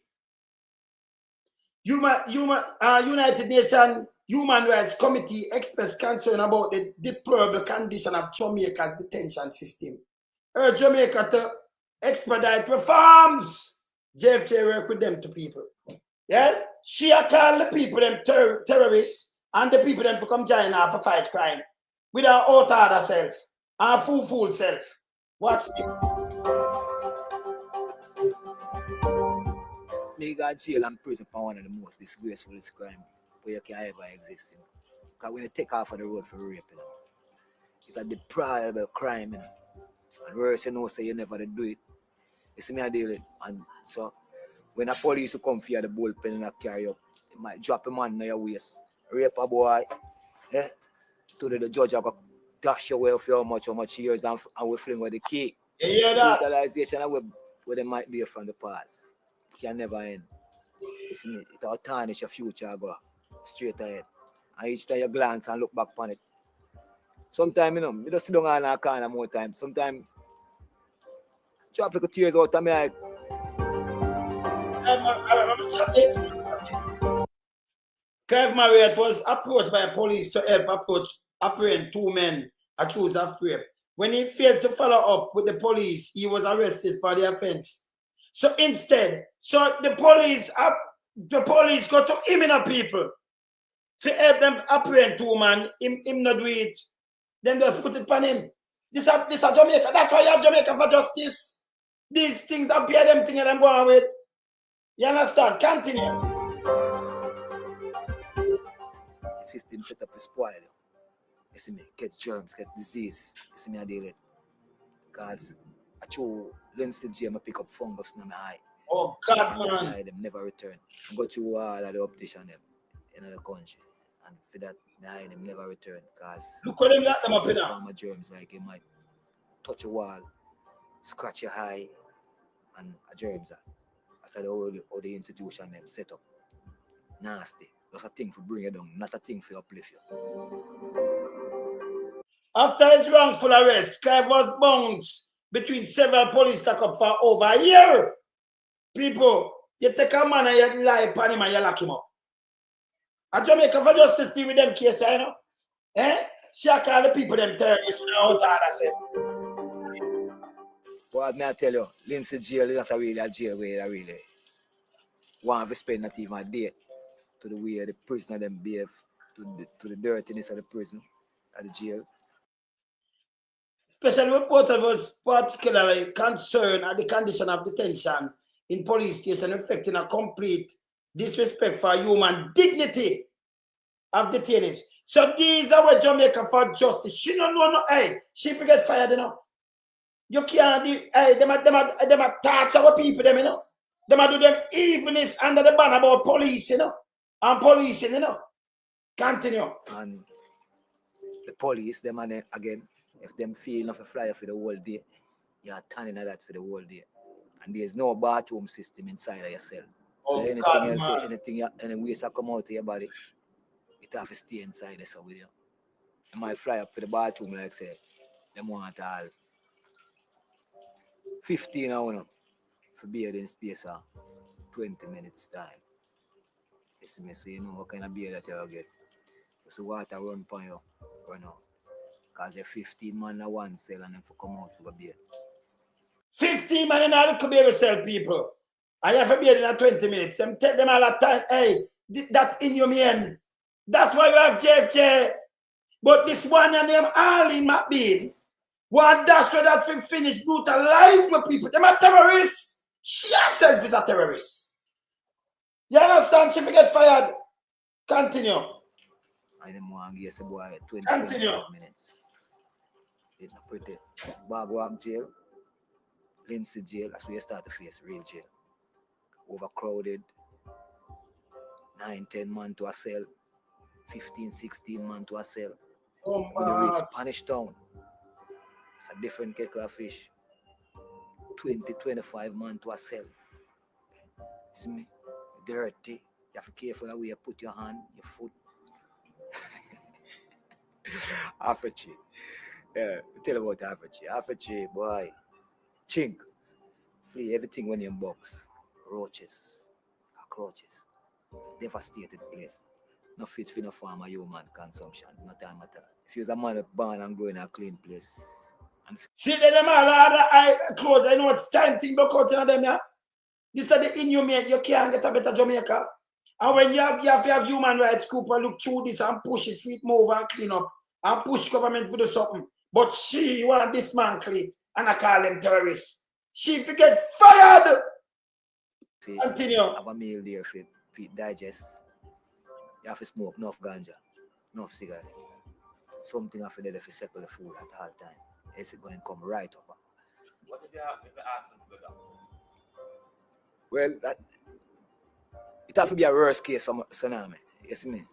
United Nations Human Rights Committee expressed concern about the deplorable condition of Jamaica's detention system. Urge Jamaica to expedite reforms. JFJ work with them to people. Yes? She call the people them terrorists and the people them for come join her for fight crime. With her out order self. Her fool self. Watch this. Me got jail and prison for one of the most disgraceful crime where you can ever exist, you know. Because when you take off on the road for rape, you know, it's a deplorable crime, you know. And worse, you know, say you never do it. You see me I deal with it. And so when a police will come for you, the bullpen and carry you up, it might drop a man in your waist, rape a boy, to the judge I go dash your way of how much years and we fling with the key. You hear that? Brutalization where they might be from the past. It can never end. You see me, it will tarnish your future, go straight ahead. And each time you glance and look back on it. Sometimes, you know, you just sit down on a corner more time. Sometimes, drop like tears out of my eye. Clive Marriott was approached by police to help apprehend two men accused of rape. When he failed to follow up with the police, he was arrested for the offense. So instead, the police go to him in a people to help them apprehend two men. Him not do it. Then just put it on him. This a Jamaica. That's why you have Jamaica for justice. These things that bear them things and I'm going with. You understand? Continue. The system set up to spoil you. You see me, get germs, get disease. You see me, I deal with it. Because I throw Lindsay J, I pick up fungus in my eye. Oh, God, man. Eye, them never return. I go through all of the optician them in the country. And for that, the eye, them never return. Because look at them lock them up in there. Former germs, like you might touch a wall, scratch your eye, and a germs that. After all the institution them set up. Nasty. That's a thing for bring you down, not a thing for uplift you. After his wrongful arrest, Clive was bounced between several police lock-up for over a year. People, you take a man and you lie upon him and you lock him up. A Jamaica for justice deal with them cases, you know? Eh? She call the people them terrorists without all that said. What may I tell you, Lindsay jail is not really a jail where I really want to spend not even a day to the way the prisoner them behave, to the dirtiness of the prison, of the jail. Special reporter was particularly concerned at the condition of detention in police station reflecting a complete disrespect for human dignity of detainees. So these are what Jamaica for justice. She don't know no, hey, she forget fired, you know. You can't do, hey, them a torture our people, them, you know. Them a do them evilness under the banner about police, you know. And policing, you know. Continue. And the police, them and again, if them feel enough a flyer for the whole day, you are turning at that for the whole day. And there's no bathroom system inside of your cell. So anything God, else, man. any waste that come out of your body, it have to stay inside there so with you. You might fly up for the bathroom, like say, them want all 15 hours for beer in space of 20 minutes time. You see me, so you know what kind of beer that you'll get. So water run upon you, run out. Because you're 15 man in one cell and then for come out for a beer. 15 man in all the beer cell, people. I have a beer in 20 minutes. Them take them all the time. Hey, that inhumane. That's why you have JFJ. But this one named Arlene Mcbean, one dash for that finish brutalize my people. Them are terrorists. She herself is a terrorist. You understand? She forget fired. Continue. I didn't want to get a boy 20 minutes. It's not pretty. Bob Walk jail, Lindsay jail, that's where you start to face real jail. Overcrowded, 9-10 man to a cell, 15-16 man to a cell. Oh, when you reach Spanish Town, it's a different kettle of fish. 20-25 man to a cell. See me? Dirty. You have to be careful the way you put your hand, your foot. Afachi. Yeah, tell about Afachi. Afachi, boy. Chink. Flea everything when you box. Roaches. Cockroaches. Devastated place. No fit for no farm or human consumption. No time at all. If you're a man born and grow in a clean place. And see them all other clothes. I know it's time thing but out in them, yeah. This is the inhumane. You can't get a better Jamaica. And when you have to have human rights group and look through this and push it, feet move and clean up and push government to do something. But she want dismantle it and I call them terrorists. She forget fired. Continue. Have a meal there for digest. You have to smoke enough ganja, enough cigarette. Something have to do to settle the food at all time. It's going to come right up. What if you ask them to go down? Well, it have to be a worst case tsunami. You see me?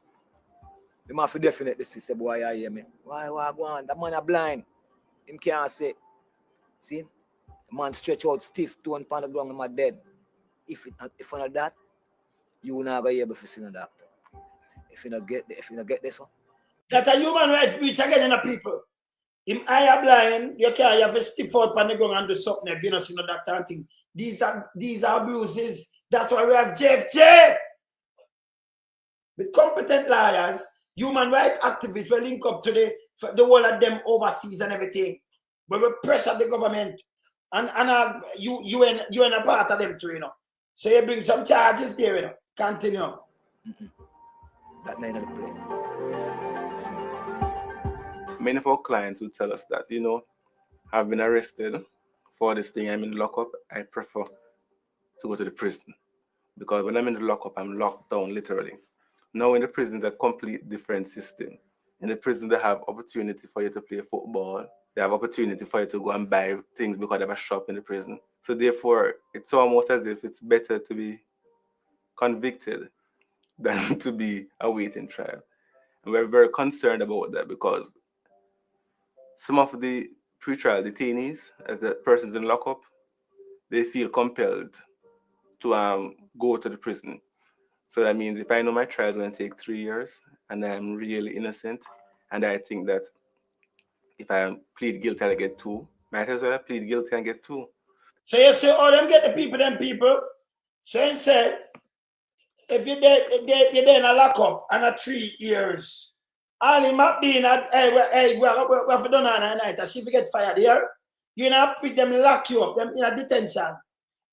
You have to definitely see boy I hear me. Why go on? That man are blind. Him can't say. See? The man stretch out stiff, 2 on the ground, and dead. If not that, you will not be able to see no doctor. If you not get this one. That's a human rights breach again in the people. Him eye are blind, you have to stiff out on the ground and do something if you don't see no doctor and thing. These are abuses. That's why we have JFJ. With competent lawyers, human rights activists will link up to the whole of them overseas and everything. But we pressure the government. And you ain't a part of them too, you know. So you bring some charges there, you know. Continue. That night of the play. many of our clients would tell us that, you know, I've been arrested for this thing, I'm in the lockup, I prefer to go to the prison. Because when I'm in the lockup, I'm locked down, literally. Now in the prison, it's a complete different system. In the prison, they have opportunity for you to play football. They have opportunity for you to go and buy things because they have a shop in the prison. So therefore, it's almost as if it's better to be convicted than to be awaiting trial. And we're very concerned about that because some of the pretrial detainees, as the persons in lockup, they feel compelled to go to the prison. So that means if I know my trial is going to take 3 years and I'm really innocent, and I think that if I plead guilty, I get 2, might as well plead guilty and get 2. So you say, oh, them get the people. So you say, if you're there in a lockup and a 3 years, Arlene Mcbean, hey, we have done on a night, as if you get fired here, you know, with them lock you up, them in a detention.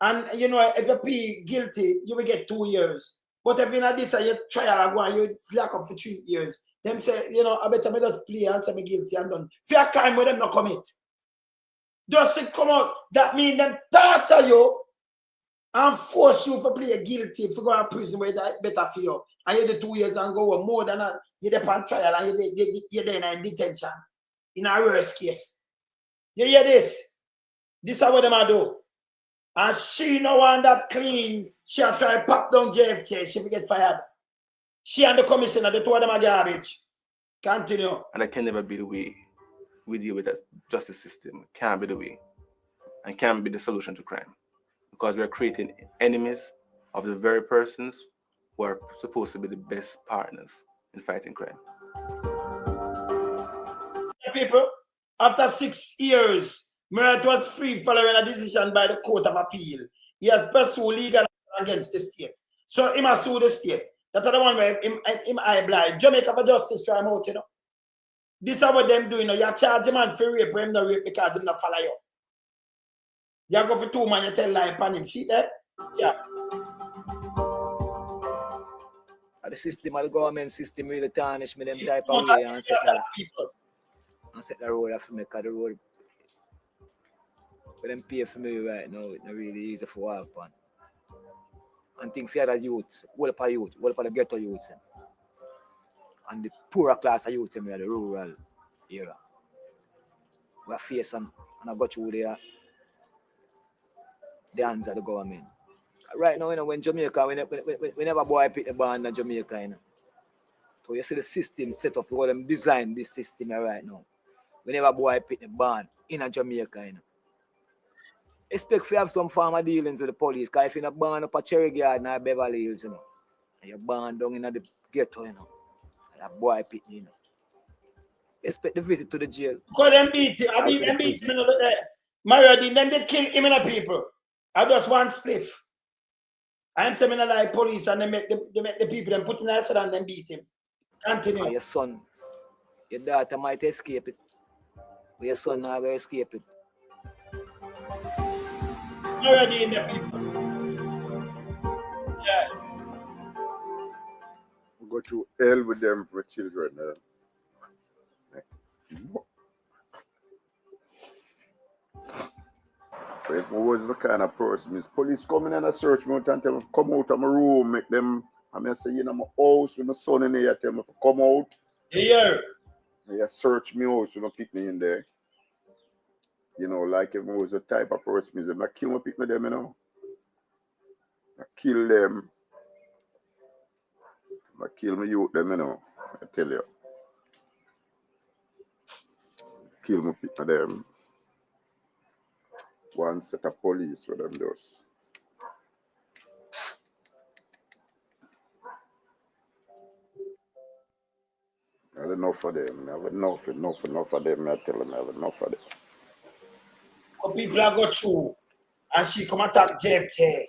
And, you know, if you plead guilty, you will get 2 years. But if you know this, your trial, you lock up for 3 years. Them say, you know, I better me just play and say me guilty and done. Fair crime with them not commit. Just to come out, that means them torture you and force you to play guilty if you go to prison where it's better for you. And you do 2 years and go on more than that. You're there on trial and you're there in detention. In a worst case. You hear this? This is what them do. And she no one that clean. She a try pop down JFK. She will get fired. She and the commissioner, the two of them are garbage. Continue. And that can never be the way we deal with the justice system. Can't be the way. And can't be the solution to crime. Because we're creating enemies of the very persons who are supposed to be the best partners in fighting crime. People, after 6 years, Murat was free following a decision by the Court of Appeal. He has pursued legal action against the state. So he must sue the state. That's the one where him I blind. Jamaica for justice try him out, you know. This is what them doing. You know. You charge a man for rape, him not rape because him not follow you. You go for 2 man, you tell lie upon him. See that? Yeah. The system of the government system really tarnish me them type of way and set that. And set the road for me, because the road when them pay for me right now, it's not really easy for walk on. And think for the youth, all of the ghetto youth, and the poorer class of youth in the rural area. We are facing and I go through there the hands of the government. Right now, you know, when Jamaica, whenever boy pick the band in Jamaica, you know. So you see the system set up, how them design this system right now. Whenever boy pick the band in Jamaica, you know. Expect to have some form of dealings with the police, because if you're not born up a Cherry Garden or Beverly Hills, you know, and you're born down in the ghetto, you know, and a boy pick, you know. Expect the visit to the jail. Because them beat him, them beat him over there. Mario, them did kill him in a people. I just one spliff. I'm saying like police and they make the people them put in their and then beat him. Continue. And your son, your daughter might escape it. But your son not going to escape it. Already in the people. Yeah. We go to hell with them for children. If I was the kind of person, is police coming in and search me out and tell me to come out of my room, make them, I say, you know, my house with my son in there, tell me to come out. Yeah. They search me out, so don't pick me in there. You know, like if I was the type of person, is I kill me, pick me them, you know. I kill them. I kill me youth them, you know. I tell you. Kill me, pick me them. One set of police for them does. I have enough of them. I have enough of them. I tell them I have enough of them. Because people are go through and she come attack JFK.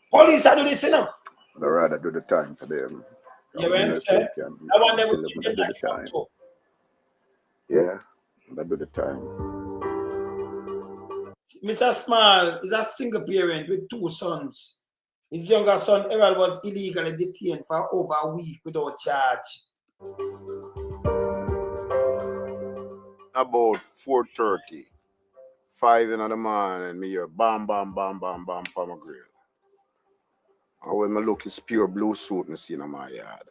Police are do this, you know. I'd rather do the time for them. You know what I'm saying? I want them to do the time. Yeah, I do the time. Mr. Small is a single parent with 2 sons. His younger son, Errol, was illegally detained for over a week without charge. about 4:30. 5 in the morning, me hear bam, bam, bam, bam, bam from my grill. And when I look, it's pure blue suit I see in my yard.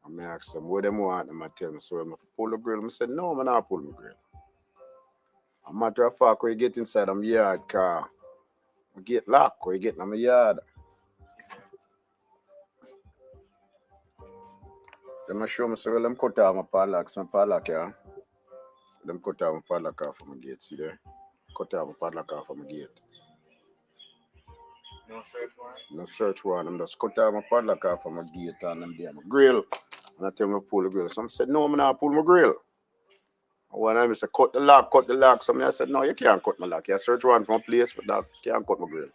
And I ask them, what them want? And I tell them, so I'm pull the grill. I said, no, I'm not pull my grill. A matter of fact, when you get inside my yard car, I get locked when you get in my yard. Then I show me, so them cut off my padlock, some padlock, yeah. Them cut off my padlock off from my gate, see there? Cut off my padlock off from my gate. No search warrant? No search warrant. Them just cut off my padlock off from my gate and them there my grill. And I tell them to pull the grill. Some said, no, I'm not pull my grill. And when I said, cut the lock, cut the lock. Some I said, no, you can't cut my lock. You search warrant from a place, but that can't cut my grill.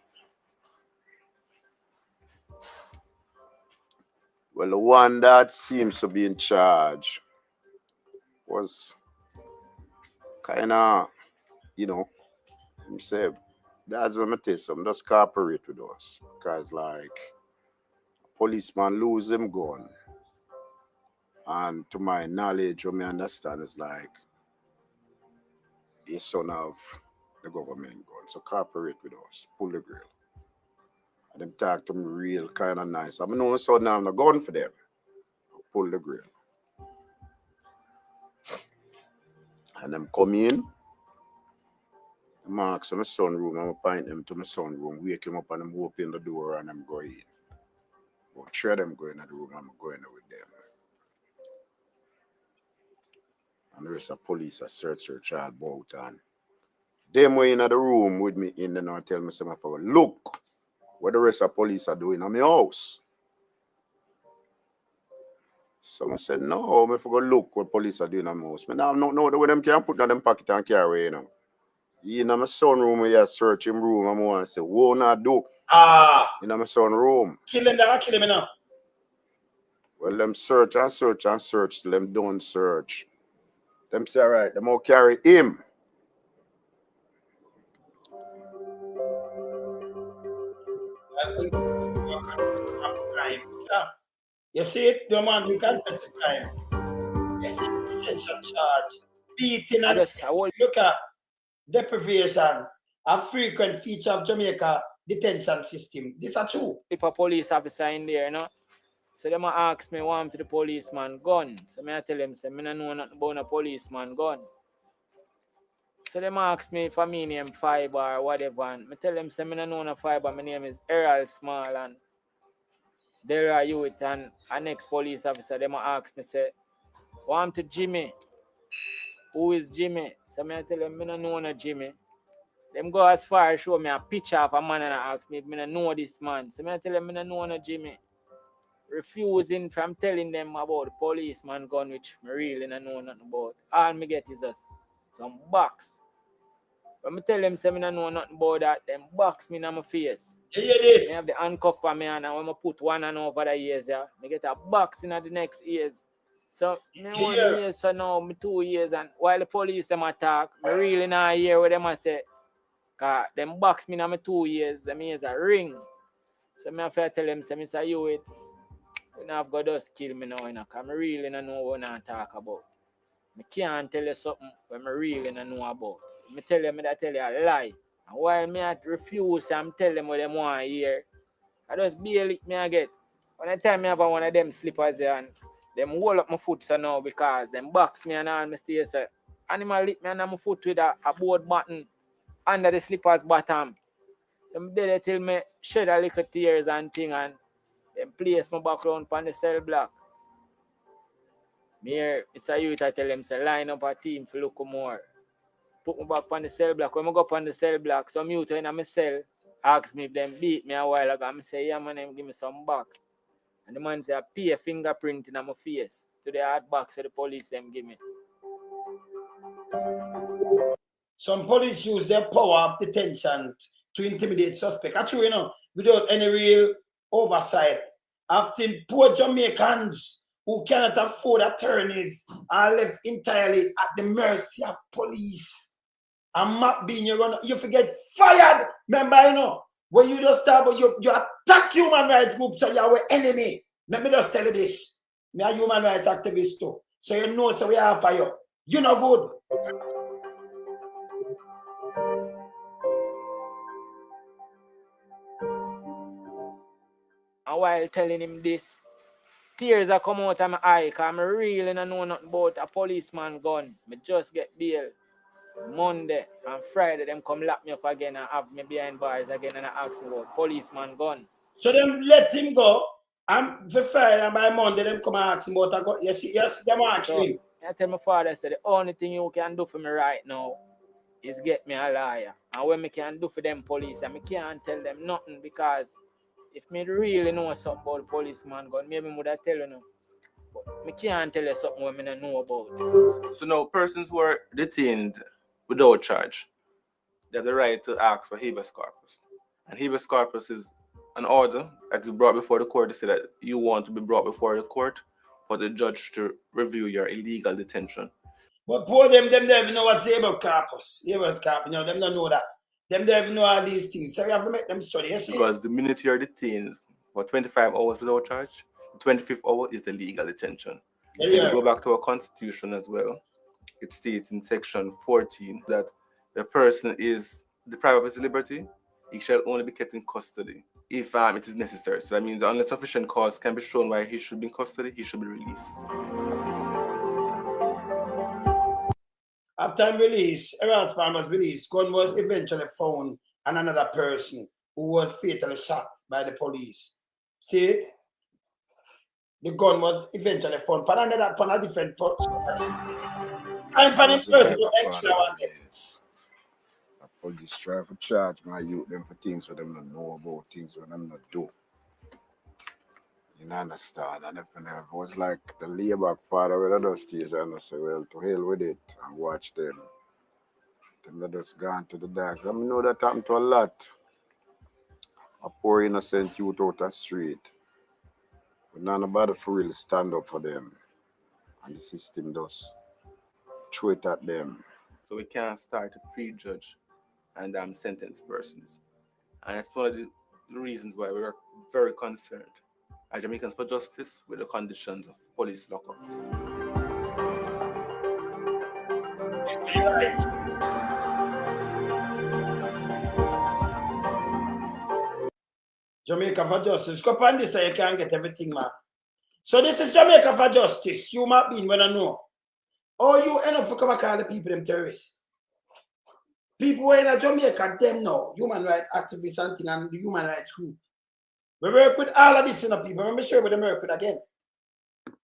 Well, the one that seems to be in charge was kind of, you know, he said, that's what I tell you, some just cooperate with us. Because, like, a policeman lose him gun. And to my knowledge, what I understand is like, he's son of the government gun. So cooperate with us, pull the grill. And them talk to me real kind of nice. I know so now I'm not gun for them. Pull the grill. And them come in. I'm ask my son room. I'm point them to my son room. Wake him up and them open the door and them go in. But sure them go in the room. I'm going in with them. And the rest of police are search all about. And them were in the room with me in the and tell me something for look what the rest of police are doing in my house. Someone said, no, I forgot look what police are doing in my house. But now I don't know the way them can put in them pocket and carry away, you know. In my son room, we are search him room. I'm going to say, whoa, not do. In my son room. Kill him, kill him now. Well, them search and search and search. Them don't search. Them say, all right, them all carry him. You see it, the man, you can't face the crime. You see detention charge, beating and look at deprivation, a frequent feature of Jamaica detention system. This are true. If a police officer in there, you know, so them ask me what to the policeman gun. So I tell them, say, I don't know nothing about a policeman gun. So them ask me if I mean name Fiber or whatever. And I tell them, say, I don't know no Fiber. My name is Errol Small. And there are you with an ex police officer. Them ask me, say, what to Jimmy? Who is Jimmy? So I tell them, I don't know no Jimmy. Them go as far as show me a picture of a man and ask me if I don't know this man. So I tell them, I don't know no Jimmy. Refusing from telling them about the policeman gun, which I really don't know nothing about. All me get is just some box. When I tell them, say, I don't know nothing about that, them box me in my face. You hear this? I have the handcuff for me, and when I put one hand over the ears, yeah, I get a box in the next ears. So, I 1 year, so now, me 2 years, and while the police them attack, I really not hear what them say. Because them box me in my 2 years, them ears a ring. So, I have to tell them, say, you it. You know, I've got to kill me now, you know, because I really don't know what I talk about. I can't tell you something when I really don't know about. I tell you a lie. And while I refuse and tell them what they want to hear, I just barely me I get. When I tell me I have one of them slippers there and them hold up my foot so now because them box me and all my stay so animal lick me under my foot with a board button under the slippers bottom. Them did it till me shed a little tears and thing and them place my background on the cell block. Me here, Mr. Youth, I tell them say line up a team for look more. Put me back on the cell block. When I go up on the cell block, some youth in my cell ask me if them beat me a while ago. I say, yeah, man, them give me some back. And the man say, I pay a fingerprint in my face to the hard box of the police them give me. Some police use their power of detention to intimidate suspects. Actually, you know, without any real oversight. Often poor Jamaicans who cannot afford attorneys are left entirely at the mercy of police. And Mcbean, you forget fired. Remember, you know, when you just start, but you attack human rights groups, so you're our enemy. Let me just tell you this. Me a human rights activist too. So you know, so we are for you. You know good. And while telling him this, tears are come out of my eye because I really don't know nothing about a policeman gun. I just get bail. Monday and Friday, them come lock me up again and have me behind bars again and I ask me about policeman gun. So them let him go. And for Friday and by Monday, them come and ask him about a gun. Yes, them ask him. I tell my father, I said, the only thing you can do for me right now is get me a lawyer. And what me can do for them police, and me can't tell them nothing because if me really know something about the policeman gun, maybe I would have tell you no. But me can't tell you something what me don't know about. So now, persons who are detained without charge, they have the right to ask for habeas corpus. And habeas corpus is an order that is brought before the court to say that you want to be brought before the court for the judge to review your illegal detention. But poor them don't even know what's habeas corpus. Habeas corpus, you know, them don't know that. Them don't even know all these things. So you have to make them study. You see? Because the minute you're detained for 25 hours without charge, the 25th hour is the legal detention. Yeah. If you go back to our constitution as well, it states in section 14 that the person is deprived of his liberty, he shall only be kept in custody if it is necessary. So that means that unless sufficient cause can be shown why he should be in custody, he should be released. After release, Errol's Pan was released. Gun was eventually found and another person who was fatally shot by the police. See it? The gun was eventually found. But another from a different person. I'm from the person who extra wanted. Police try to charge my youth them for things that them don't know about, things that them not do. You understand? And if it was like the layback father with other stage, I say, well, to hell with it and watch them. Them that just gone to the dark. I know that happened to a lot. A poor innocent youth out the street. But nobody for real stand up for them. And the system does. Throw it at them. So we can't start to prejudge and sentence persons. And it's one of the reasons why we're very concerned as Jamaicans for Justice with the conditions of police lockups. Jamaica for Justice. Go on this, so you can't get everything, man. So this is Jamaica for Justice. You might be when I know. Or you end up for come and call the people them terrorists. People who are in Jamaica, them now, human rights activists and thing, and the human rights group. We work with all of this, people. I'm sure we work with again.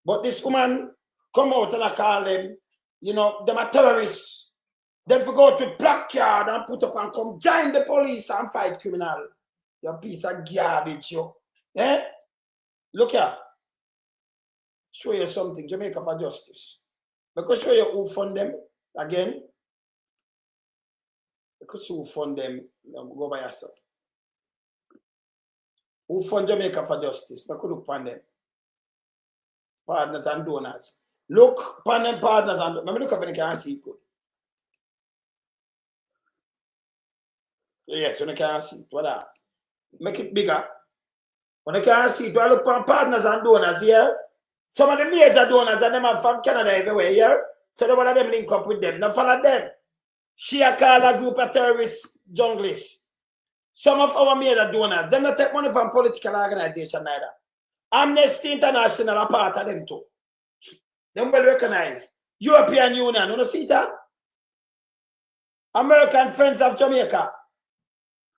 But this woman come out and I call them, them are terrorists. Them for go to placard and put up and come join the police and fight criminal. You piece of garbage, yo. Eh? Look here. Show you something. Jamaica for Justice. Because show you who fund them again. Because who fund them. Go by yourself. Who fund Jamaica for Justice? I could look upon them. Partners and donors. Look upon them partners and donors. Let me look up and you can see it good. Yes, when you can see it. What that? Make it bigger. When you can see it, I look upon partners and donors here. Some of the major donors and them are from Canada everywhere here. So the one of them link up with them. Now follow them. She call a group of terrorist junglists. Some of our major donors, them not take money from political organization neither. Amnesty International are part of them too. Them well recognized. European Union, you know see that? American Friends of Jamaica.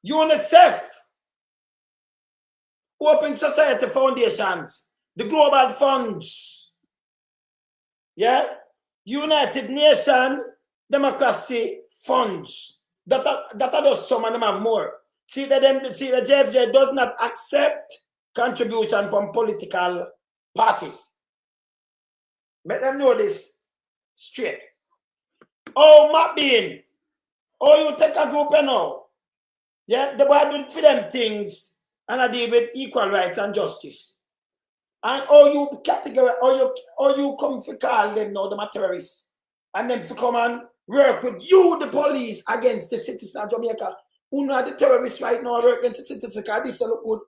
UNICEF. Open Society Foundations. The Global Funds. Yeah? United Nations Democracy Funds. That are just some of them have more. See the JFJ does not accept contribution from political parties. Let them know this straight. Oh, Mcbean. Oh, you take a group and all. Yeah, the boy do for them things and I deal with equal rights and justice. And you category, you come to call them now, the terrorists. And then to come and work with you, the police, against the citizens of Jamaica. Who know the terrorists right now work against the citizens because this look good.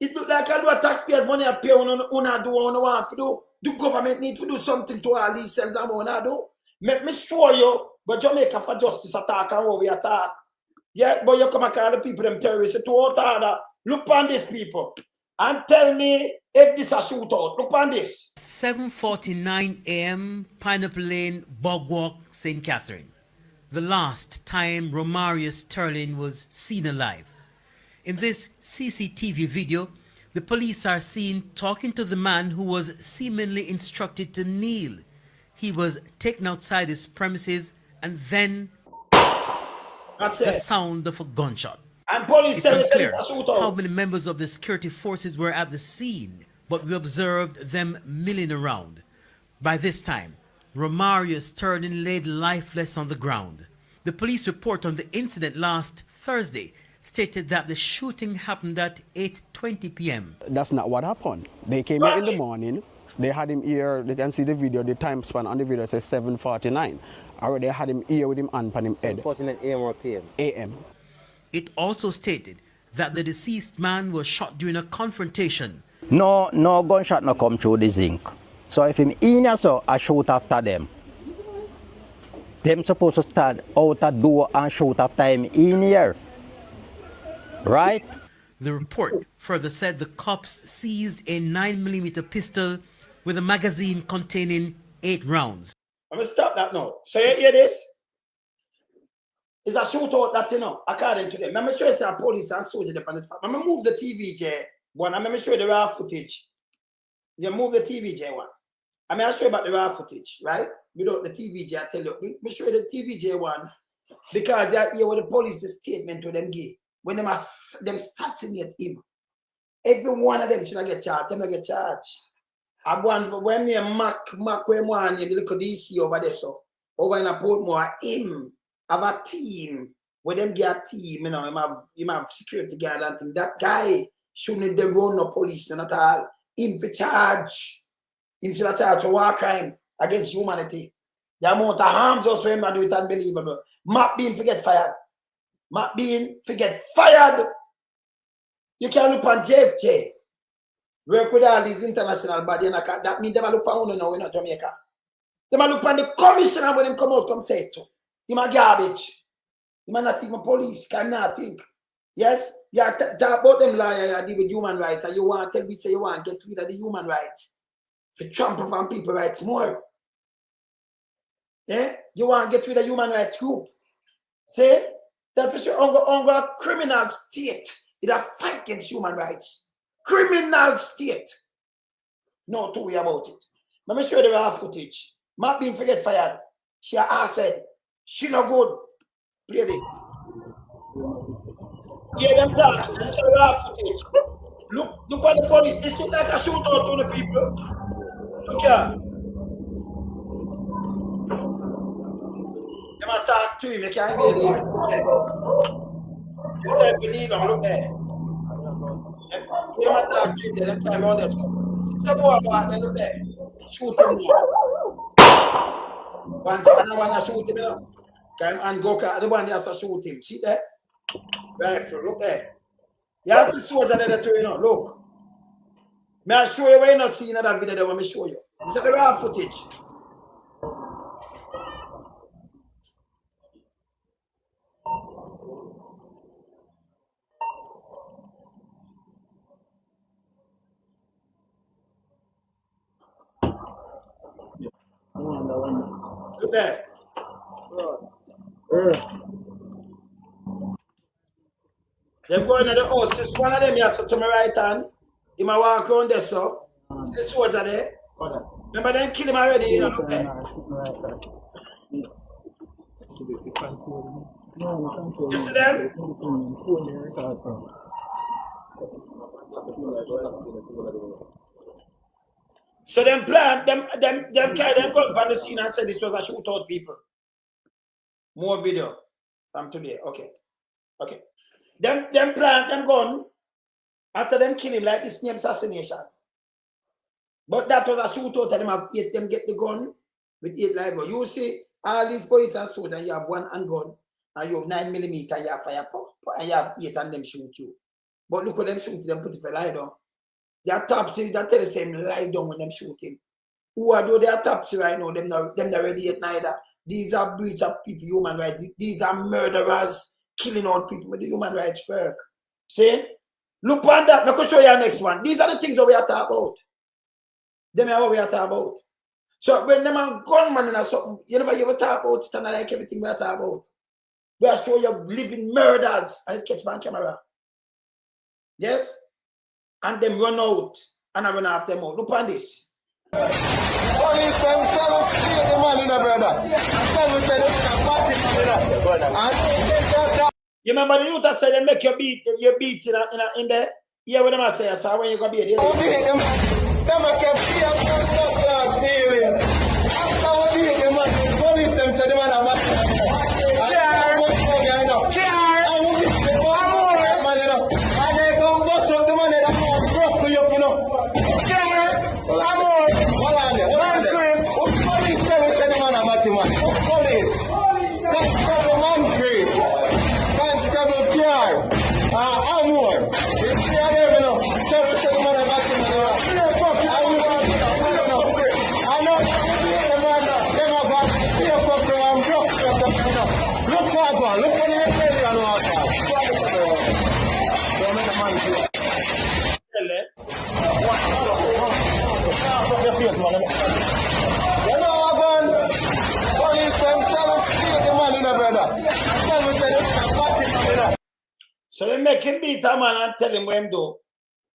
It look like a lot of taxpayers' money appear when you do what you want to do. The government need to do something to all these cells and what you do. Make me show you, but Jamaica for justice attack and what we attack. Yeah, but you come and call the people them terrorists to out order. Look on these people and tell me if this a shootout. Look on this. 7:49 a.m. Pineapple Lane, Bogwalk, St. Catherine. The last time Romario Sterling was seen alive. In this CCTV video, the police are seen talking to the man who was seemingly instructed to kneel. He was taken outside his premises and then the sound of a gunshot. And police it's unclear how many members of the security forces were at the scene, but we observed them milling around. By this time, Romario Sterling laid lifeless on the ground. The police report on the incident last Thursday stated that the shooting happened at 8:20 p.m. That's not what happened. They came here in the morning. They had him here. They can see the video. The time span on the video says 7:49. Already had him here with him hand on him head. 7:49 a.m. or p.m. A.m. It also stated that the deceased man was shot during a confrontation. No gunshot no come through the zinc. So if him in here, so I shoot after them. Them supposed to stand out the door and shoot after him in here. Right? The report further said the cops seized a 9mm pistol with a magazine containing 8 rounds. I'm going to stop that now. So you hear this? It's a shootout that, according to them. Let me show you some police and soldiers up on the spot. Let me move the TVJ one. Let me show you the raw footage. You move the TVJ one. I'll show you about the raw footage, right? Without the TVJ, I tell you. Let me show you the TVJ one because they hear what the police statement to them give. When them assassinate him, every one of them should get charged. Them not get charged. I want when me Mac when one the little DC over there so over in a Portmore him have a team where them get a team, him have security guard and thing. That guy shouldn't them run no police not at all. Him for charge. Him should charge for war crime against humanity. The amount of harms us for him do it unbelievable. Mcbean forget fired. Mcbean forget fired. You can look on JFJ. Work with all these international bodies. That means they look on now in Jamaica. They look on the commissioner when they come out come say it to. Him a garbage. Him a not even police. Can not think. Yes? You talk about them lawyers you deal with human rights and you want to tell me say you want to get rid of the human rights. For trample on people's rights more. Yeah? You want to get rid of human rights group. See? That for sure on a criminal state. It a fight against human rights. Criminal state. No two way about it. Let me show you the raw footage. Mcbean forget fired. She said, she no good. Play it. Yeah, them talk. This is the raw footage. Look at the police. This look like a shootout to the people. Look here. Them attack to him. You can't get there. Look there. You tell if you need them. Look there. Them attack to him. Them time on this. Some more about them. Look there. Shoot him more. One shoot him. And go the one has to shoot him. See there? Rifle. Look there. You have to soldier there too, Look. May I show you where you not see another video that I want me show you. This is the raw footage. Look there. Them going to the house. This one of them here so to my right hand. He might walk around there so. This soldier there. Remember them kill him already, look there. You see them? So them plan, them carry them go on the scene and say this was a shootout, people. More video from today. Okay. Them plan, them gun after them kill him like this name assassination. But that was a shootout and them have 8 them get the gun with 8 live. You see all these police and soldiers, you have 1 handgun and you have 9mm, you have fire and you have 8 and them shoot you. But look when them shoot them put it for lie down. They are Topsy, that tell the same lie down when them shoot him. Who are though they are Topsy right now, them not ready yet neither. These are breach of people, human rights. These are murderers killing out people with the human rights work. See? Look on that. I can show you our next one. These are the things that we are talking about. Them are what we are talking about. So when them are gunman and something, you never ever talk about it and I like everything we are talking about. We are showing you living murders and catch my camera. Yes? And them run out and I run after them out. Look on this. Police them cannot steal the money, brother. You remember the youth that said they make you beat in there? Yeah, what am I saying? So when you go be there. Them a kept dealing. After we beat them, police them said the man a matter. And they come bust up the money that was broke to you, you know. Cheers! Police tell me said the man a matter, man. Police. Constable Manfred. Constable Pierre. Amor. It's here there, you know. Tell me said the man a matter, man. Look what you're saying, you know. So they make him beat a man and tell him what him do.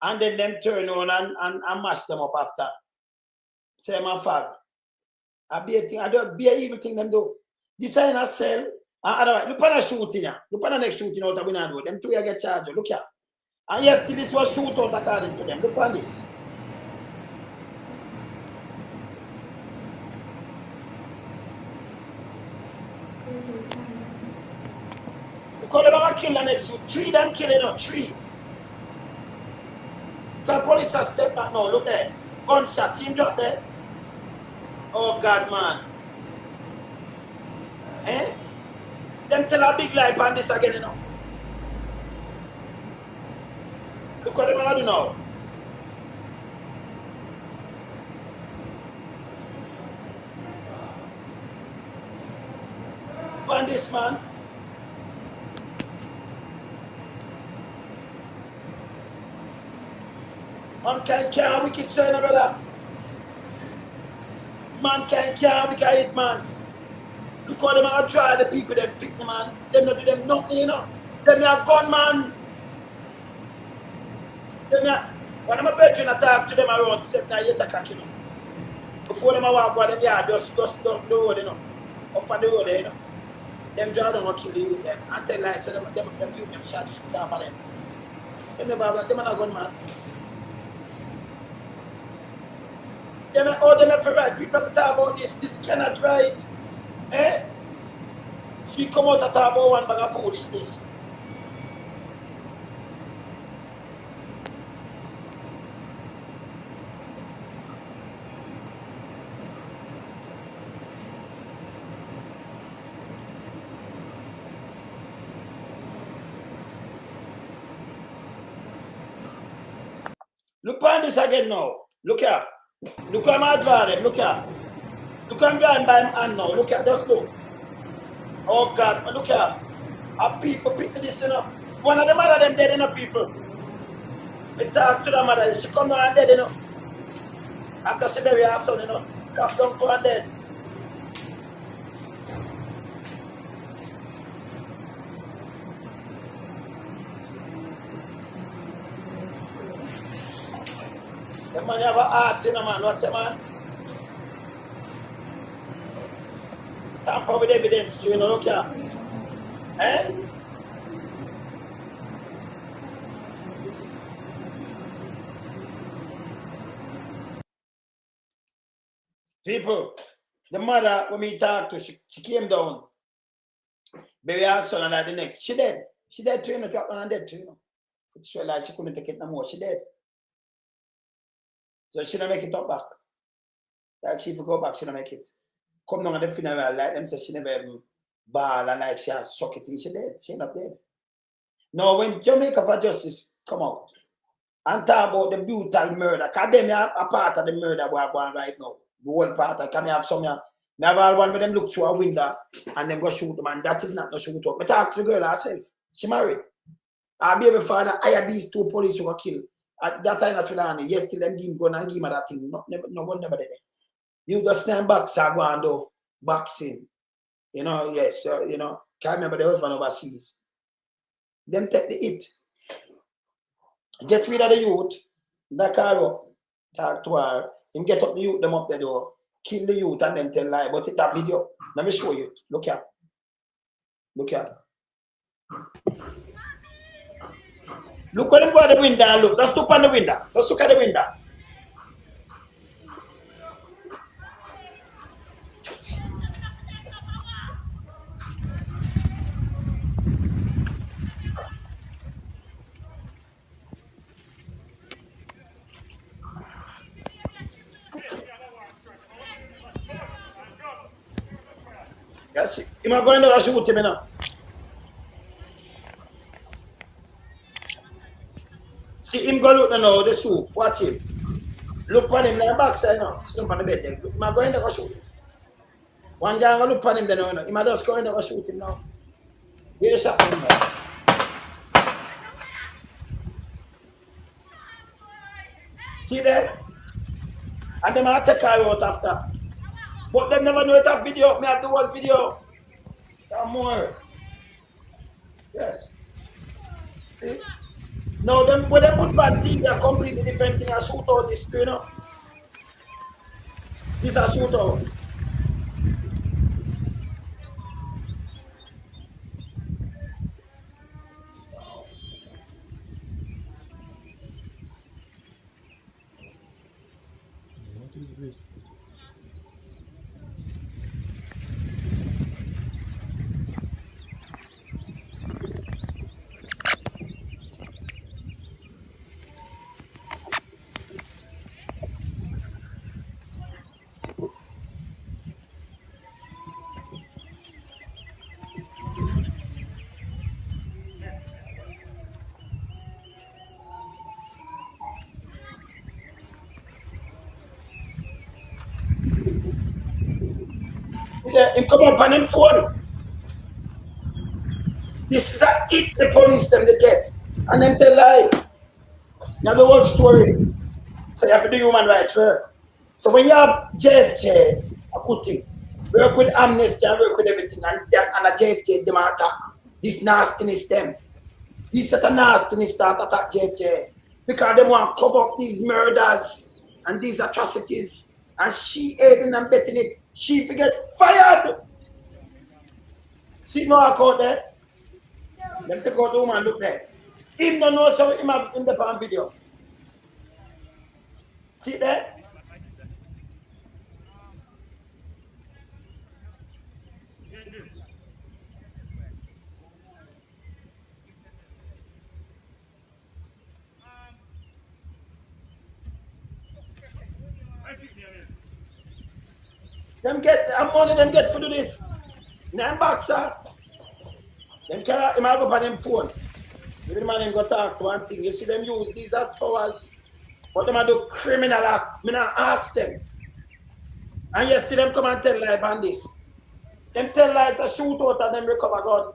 And then them turn on and mash them up after. Say my fag. I be a thing, I don't be a evil thing them do. This ain't a cell. Otherwise, look at the shooting here. Look at the next shooting out of we do. Them two here get charged. Look here. And yes, this was shoot out according to them. Look at this. Because they're going to kill the next shoot. 3 them killing up. 3. The police are step back now. Look there. Gunshot. See him drop there. Oh God, man. Eh? Them tell a big lie on this again, you know. Look what they're going to do now. On this, man. Mankind can't wicked say, no, brother. Mankind can't wicked it, man. Look how them are try the people, them pick the man. Them not do them nothing, you know. Them are gunman. Them are, when I'm a bedroom, I talk to them around 7 or 8 o'clock, you know. Before them I walk out, them yard just down the road, you know. Up on the road there, you know. Them drive them will kill the youth, them. And tell lies, them youth, them shot shoot off of them. Them are not gunman. Them are for right. People talk about this. This cannot right. Eh? She come out and talk about one bag of foolishness. Look on this again now. Look here. Look at my driver. Look here. Look at him driving by him hand now. Look at just look. Oh God, look here. Are people pick this, you know? One of the mother them dead, you know, people. I talk to the mother, she come down and dead, you know. After she bury her son, you know. Drop down to her dead. The man have a heart, you know, man. What's the man? Tamper with evidence, you know, look here. Eh? People, the mother, when we talk to, she came down. Baby her son and the next. She dead. She dead too, you know, drop down and dead too, you know. She realized she couldn't take it no more. She dead. So she don't make it up back. Like she if go back, she don't make it. Come down at the funeral, like them say she never even ball and like she has suck it in, she dead. She not dead. Now when Jamaica for Justice come out and talk about the brutal murder. Because them are a part of the murder we are going right now. The whole part. I can have some. I have all one with them look through a window and then go shoot them. And that is not no shoot up. I talk to the girl herself. She married. Her baby father hired these 2 police who were killed. At that time, actually, yes, till them give him gun and give him that thing. No one never did it. You just stand back, so go and do boxing. You know, yes, you know, can't remember the husband overseas. Them take the hit. Get rid of the youth, that car up, talk to her, him get up the youth, them up the door, kill the youth and then tell lie. But it's that video. Let me show you. Look here. Look here. Look when them go at the window and look. Let's look on the window. Let's look at the window. Yes, you might go in there and shoot him now. See him go look now, the soup. Watch him. Look on him in the backside now. Sleep on the bed there. Look, he might go in there and shoot him. One guy go look on him there now. He might just go in there and shoot him now. Get a shot him now. See there? And they might take her out after. But they never know that video. Me have the whole video. Some more. Yes. See? Now, them, when they put bad thing, they are completely different thing. I shoot out this, you know. This is a shoot out. What is this? Yeah, him come up on him phone. This is a hit the police them they get. And them tell lie. Now the whole story. So you have to do human rights work. So when you have JFJ, a good thing, work with amnesty and work with everything, and a JFJ them attack. This nastiness them. This set of nastiness start attack JFJ. Because they want to cover up these murders and these atrocities. And she aiding and betting it. She forget fired. See no out there. Them take out the woman look there. Him don't know so him have in the pan video. See there? Them get money them get for do this. Nine boxer. Them carry him go on them phone. Every man go talk to one thing. You see them use these as powers. But them do criminal act. Me not ask them. And you see them come and tell lie on this. Them tell lies a shoot out and them recover gun.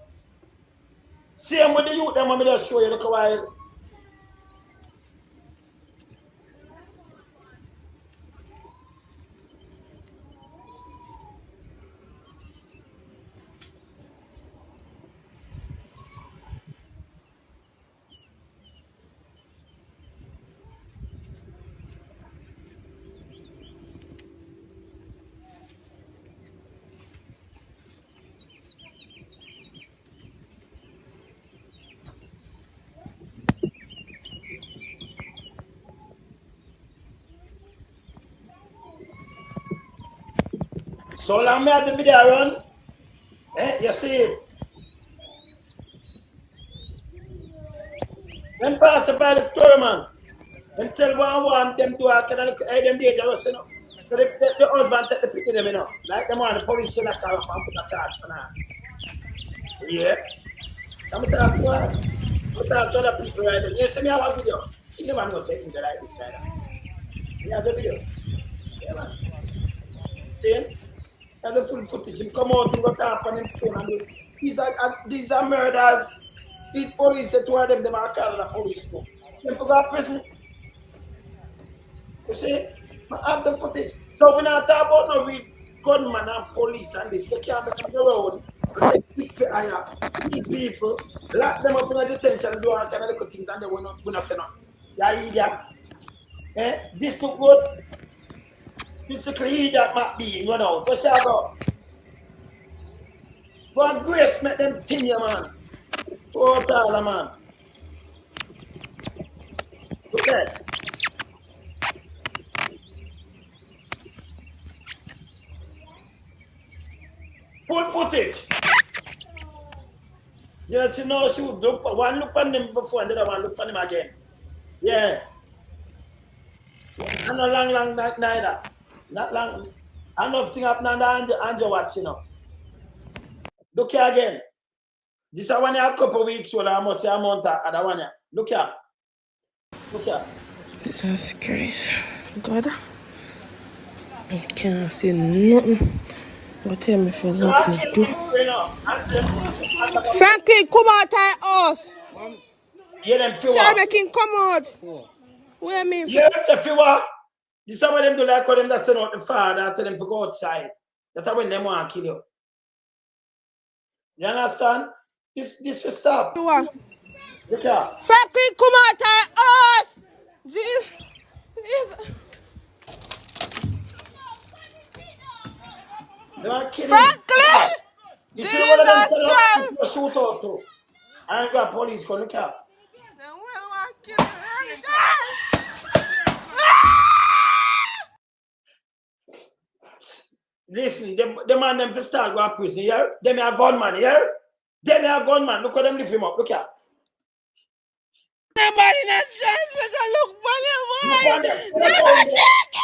Same with the youth, them want me just show you look a while. So long me have the video run. You see it. Them falsify the story, man. Them tell one them do a kind of them dangerous, you know. So the husband take the picture them, you know. Like them one, the police in a car up and put a charge for now. Yeah. Come talk to her. But talk to other people right there. You see me have a video. You never know say video like this like that. You have the video. Yeah, man. See? And the full footage. Him come out and go tap on him phone and do. These are murders. These police say two of them are calling the police too. Them for go to prison. You see? I have the footage. So we not talk about no real gunman and police and this. You can't make them go around and take it for hire. Kill people, lock them up in a detention, do all kind of little things and they will not say nothing. You idiot. Eh? This look good. This is clean that Mcbean run out. Where shall I go? Go and grace make them tin you, man. Total, man. Look at full footage. You see, no shoot. One look on them before and the other one look on them again. Yeah. And not long neither. Not long. And nothing happened and you watch, you know. Look here again. This is one a couple weeks old. I must say a month at that one. Look here. Look here. Jesus Christ. God. I can't see nothing. But tell me if you look me do. Frankie, come out of us. Yeah, them few. Sure, make him come out. Where me? Yeah, it's a few. This is what them do like how them that send out the father and tell them to go outside. That's when them want to kill you. You understand? This will stop. Look here. Frankie, come out of us. Jesus. They are killing. Franklin! You see what them Jesus Christ! to shoot out to. I ain't got police come look here. Listen, the man them for start go to prison, yeah? Them are gunman, yeah? Them are gunman. Look how them lift him up. Look here. Nobody not just because look funny, Look on them. never take it.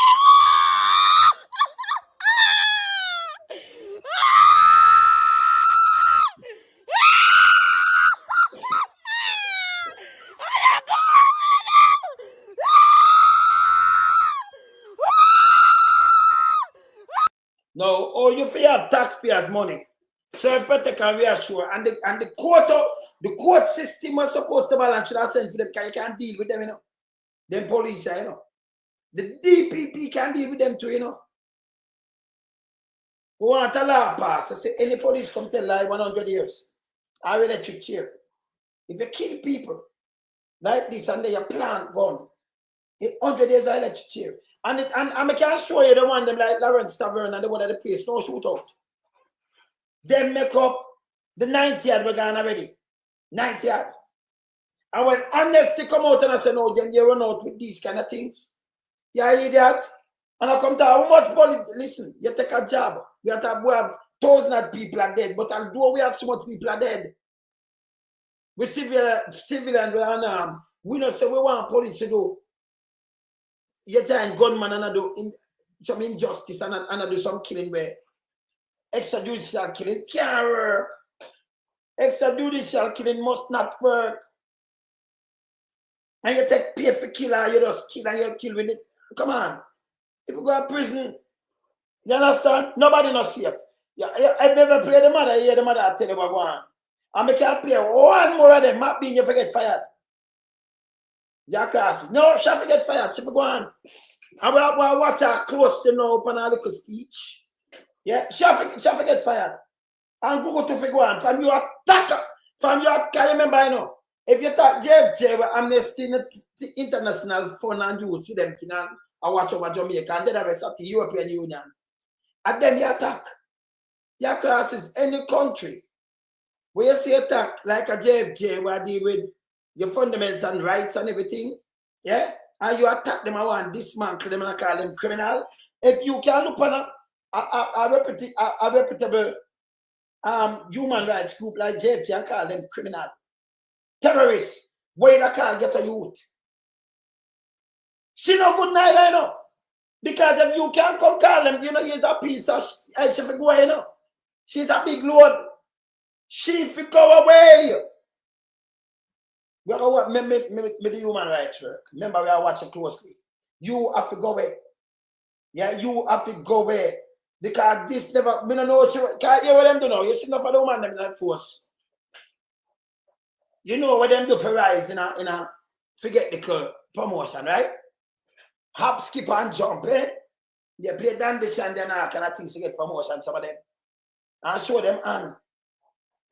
No, oh, you feel have taxpayers' money. So you better can reassure. And the court system was supposed to balance should have sent for them because you can't deal with them, you know. Them police, you know. The DPP can deal with them too, you know. We want a law pass. I say any police come tell lie 100 years. I will let you cheer. If you kill people like this and they plant gun, in 100 years I let you cheer. And I can show you the one them like Lawrence Tavern and the one at the place, no shootout. Them make up the 90 yard we're gone already. 90 yard. And when honesty come out and I say no, then they run out with these kind of things. Yeah, idiot. And I come to how much police, listen, you take a job. We have thousands of people are dead, but although we have so much people are dead, we civilian we are unarmed. We don't say we want police to do. You giant gunman and do some injustice and do some killing where extrajudicial killing can't work. Extrajudicial killing must not work. And you take pay for killer, you just kill and you kill with it. Come on. If you go to prison, you understand? Nobody not safe. Yeah, I never play the mother, hear the mother tell you what go on. And I can't play one more of them, Mcbean, you forget fired. Yeah, class. No, she forget fired. She go on. And we watch her close, you know, upon a little speech. Yeah, she forget fired. And go to figure on. From you attack, can you remember, you know, if you talk Dpfil with Amnesty International Fund and you see them thing and watch over Jamaica and then the rest of the European Union. And then you attack. Your class is any country where you see attack like a Dpfil where deal with your fundamental rights and everything, yeah? And you attack them, I want dismantle them and I call them criminal. If you can look on a reputable human rights group like Dpfil and call them criminal. Terrorists, where the car get a youth. She no good neither, you know. Because if you can't come call them, you know, he's a piece of she for go, you know. She's a big load. She for go away. We are what me the human rights work. Remember, we are watching closely. You have to go away. Yeah, you have to go away. Because this never, me no know what can't hear what them do now. You see enough of the woman them in that force. You know what them do for rise in a forget the promotion, right? Hop, skip and jump, eh? They play dandish and then I kind of things to get promotion, some of them. And show them on.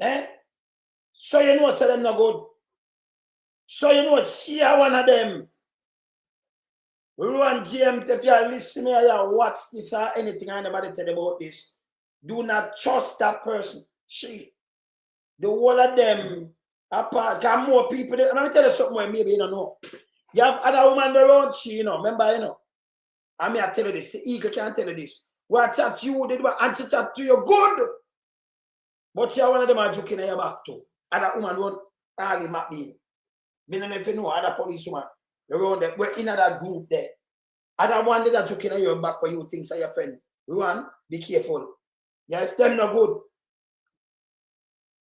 Eh? So you know so them not good. So you know she are one of them. Ruan James, if you are listening or you watch this or anything anybody tell about this, do not trust that person. She. The whole of them apart. Got more people. And let me tell you something where maybe you don't know. You have other women around she, you know. Remember, you know. I mean, I tell you this. The eagle can't tell you this. What chat you did, and she chat to you good. But you are one of them are joking in your back too. Other woman run Arlene Mcbean. Me don't know if you know other police woman. Around there. We're in that group there. Other one that are joking in your back where you think are your friend. Run, be careful. Yes, them not good.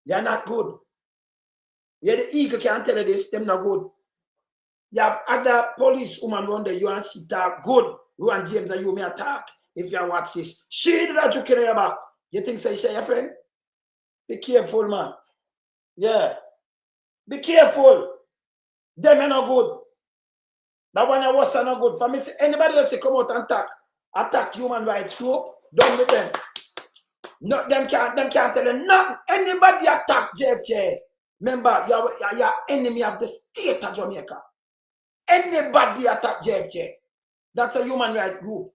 They are not good. Yeah, the eagle can't tell you this, them not good. You have other police woman around there, you and she talk good. You and James and you may attack if you watch this. She did that joking in your back. You think say she your friend? Be careful, man. Yeah. Be careful. Them are not good. That one I was not good. For me, anybody else come out and attack human rights group, done with them. No, them can't tell you nothing. Anybody attack JFJ. Remember, you're enemy of the state of Jamaica. Anybody attack JFJ. That's a human rights group.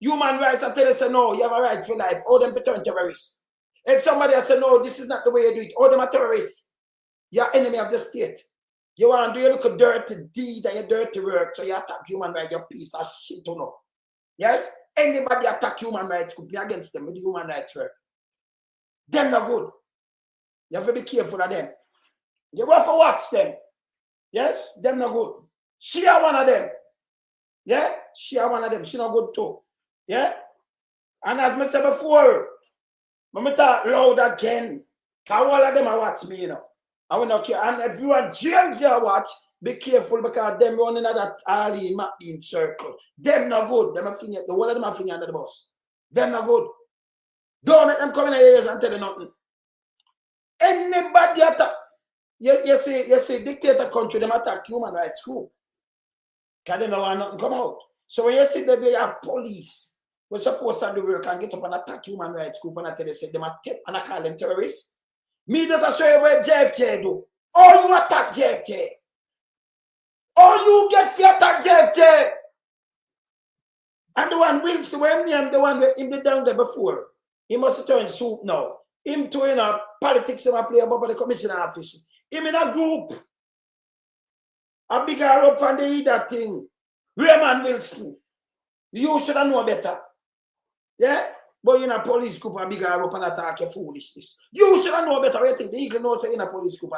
Human rights, I tell you, say no, you have a right for life. All them to turn terrorists. If somebody else say no, this is not the way you do it, all them are terrorists. You're enemy of the state. You want to do your little dirty deed and your dirty work, so you attack human rights, your piece of shit, you know. Yes? Anybody attack human rights could be against them with the human rights work. Them not good. You have to be careful of them. You have to watch them. Yes? Them not good. She are one of them. Yeah? She are one of them. She not good too. Yeah? And as I said before, when I talk loud again, because all of them are watch me, you know. I will not care. And everyone, James, you watch, be careful because them running that Arlene Mcbean circle. Them not good. Them are flinging, the one of them are flinging under the bus. Them not good. Don't let them come in your ears and tell you nothing. Anybody attack, you see, dictator country, them attack human rights group. Because they don't want nothing come out. So when you see that they have police, we're supposed to do work and get up and attack human rights group and I tell you, say them are tip and I call them terrorists. Me just show you what JFJ do. Or you attack JFJ. Or you get fear attack JFJ. And the one Wilson, when him the one with him did down there before. He must turn soup now. Him to in a politics him a play above the commissioner office. Him in a group. A bigger up from the that thing. Raymond Wilson. You should know better. Yeah? But in a police group, a bigger up and attack your foolishness. You should know better. I think the eagle knows in a police group,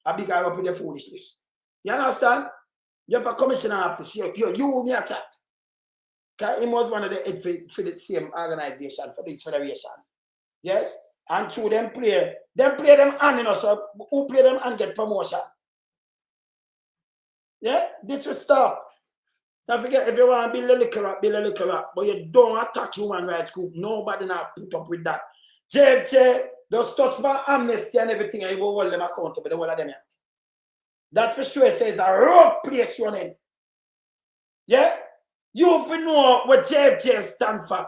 a bigger up with the foolishness. You understand? You're a commissioner office. You me attack. Because he was one of the head for the same organization, for this federation. Yes? And through them play them and, you know, so who play them and get promotion? Yeah? This will stop. Don't forget, if you want to build a little rock, but you don't attack human rights group, nobody now put up with that. JFJ, just touch my amnesty and everything, and you will hold them accountable, the whole of them. That for sure says a road place running. Yeah? You will know what JFJ stand for.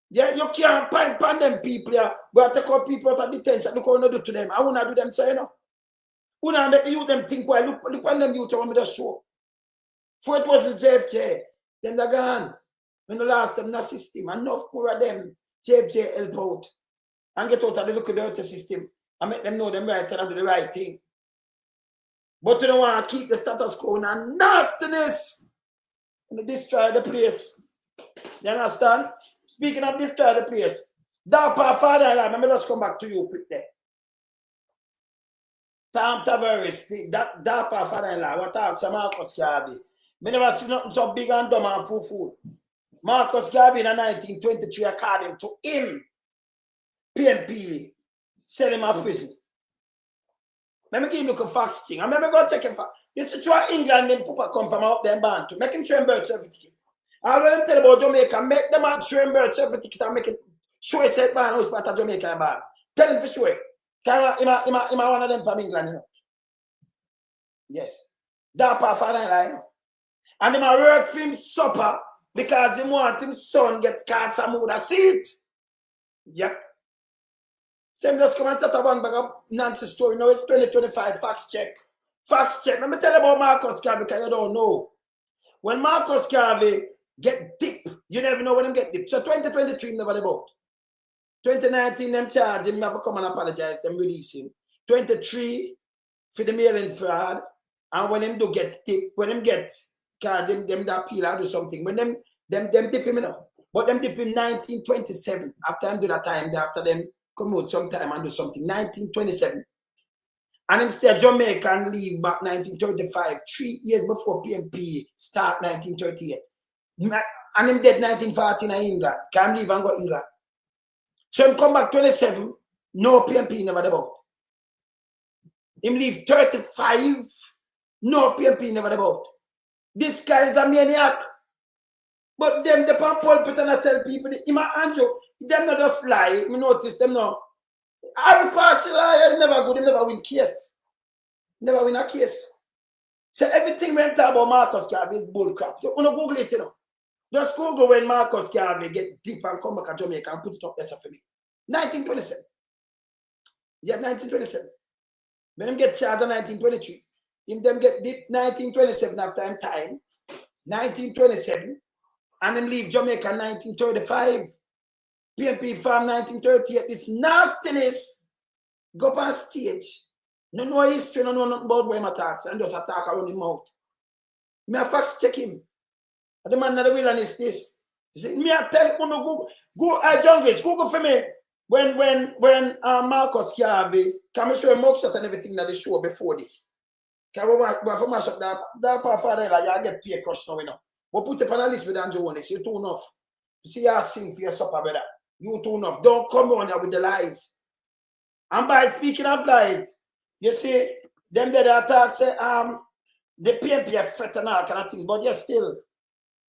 Yeah, you can't find them people here, but take out people out of detention. Look what you do to them. I want to do them say, you know. Who not make you them think, well, look on them you to want me to show. For it wasn't JFJ, then they're gone. When the last them not system, enough more of them, JFJ help out. And get out of the local dirty system and make them know them rights and do the right thing. But you don't want to keep the status quo and nastiness and destroy the place. You understand? Speaking of destroy the place, Dapa father-in-law, let me just come back to you quick there. Tom Tavares, that Dapa father-in-law, what talks to Marcus Garvey. I never see nothing so big and dumb and full. Marcus Garvey in 1923 according to him, PNP, sell him a prison. Let me give you a fax thing. I remember go check it for. You see, try England, them people come from up there and to make him show him birth certificate. I will tell about Jamaica, make them out show him birth certificate and make it show it said man who's part of Jamaica and band. Tell him for sure. Am one of them from England, you know? Yes. That part of the line. And him a work for him supper because he want him son get cancer mood. I see it. Yep. Same just come and set up one bag of Nancy story. No, it's 2025 fax check. Fax check. Let me tell you about Marcus Garvey because you don't know. When Marcus Garvey get dip, you never know when him get dip. So 2023 never about. 2019 them charge him, never come and apologize, them release him. 23 for the mailing fraud. And when him do get dip, when him get card them that appeal or do something. When them dip him, you know. But them dip him 1927. After him do that time, after them come out sometime and do something. 1927. And him stay Jamaica and leave back 1935, 3 years before PMP start 1938. And him dead 1940 in England. Can leave and go England. So him come back 27, no PMP never about. Him leave 35, no PMP never about. This guy is a maniac. But them the pulpit and I tell people, him a Andrew, them not just lie. Me notice them now. I will pass the lie, never good, him never win case. Never win a case. So everything when talk about Marcus Garvey is bull crap. You wanna Google it, you know. Just Google when Marcus Garvey get deep and come back to Jamaica and put it up there for me. 1927. Yeah, 1927. When him get charged in 1923. Him them get deep 1927 after him time. 1927. And him leave Jamaica 1935. PMP farm 1938. This nastiness go up on stage. No know history, no know nothing about where him attacks and just attack around him mouth. Me a fax check him. The man not the wilderness this. Me a tell you go Jungle, Google for me. When Marcus Garvey, can I show him mugshot and everything that they show before this? Can we for mash up that part father like you get peer crush now, you know. But put it on a list with Andrew Jones. You too enough. You see you sing for your supper, brother. You too enough. Don't come on here with the lies. And by speaking of lies, you see, them that attack say the PMP are fret and all kind of things, but yes still.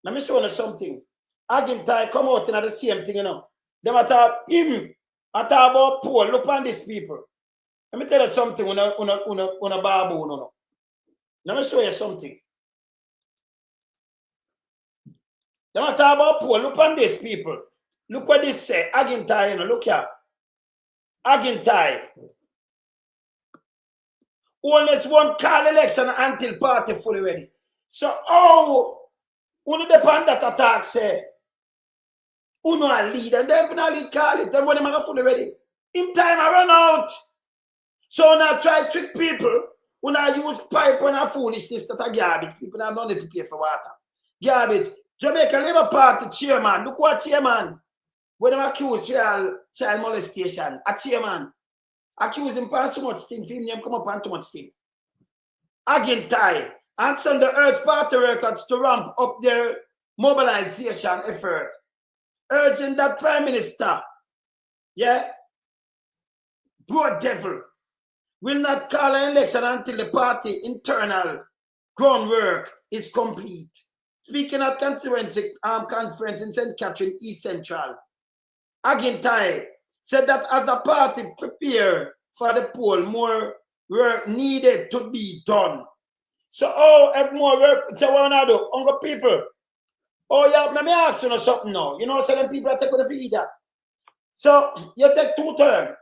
Let me show you something. Agintai come out in the same thing, you know. Them attack him. Attack about Paul. Look on these people. Let me tell you something on a babu, no. Let me show you something. Them attack about Paul. Look on these people. Look what this say. Agintai, you know, look here. Agintai. Only one call election until party fully ready. So, only depend that attack say, uno a lead and definitely call it. Then when them are fully ready, in time I run out. So now try trick people. When I use pipe and a foolishness that are garbage. People have money to pay for water. Garbage. Jamaica Labour Party chairman. Look what chairman. When them accuse child molestation. A chairman. Accuse him for so much thing. For him come up on too much thing. Again tie. And send the urge party records to ramp up their mobilization effort. Urging that Prime Minister, broad devil, will not call an election until the party internal groundwork is complete. Speaking at conference in St. Catherine East Central, Agintai said that as the party prepare for the poll, more work needed to be done. So, have more work. So, what I do? Uncle people. Yeah, let me ask you something now. You know, some people are taking the feed that. So, you take 2 terms.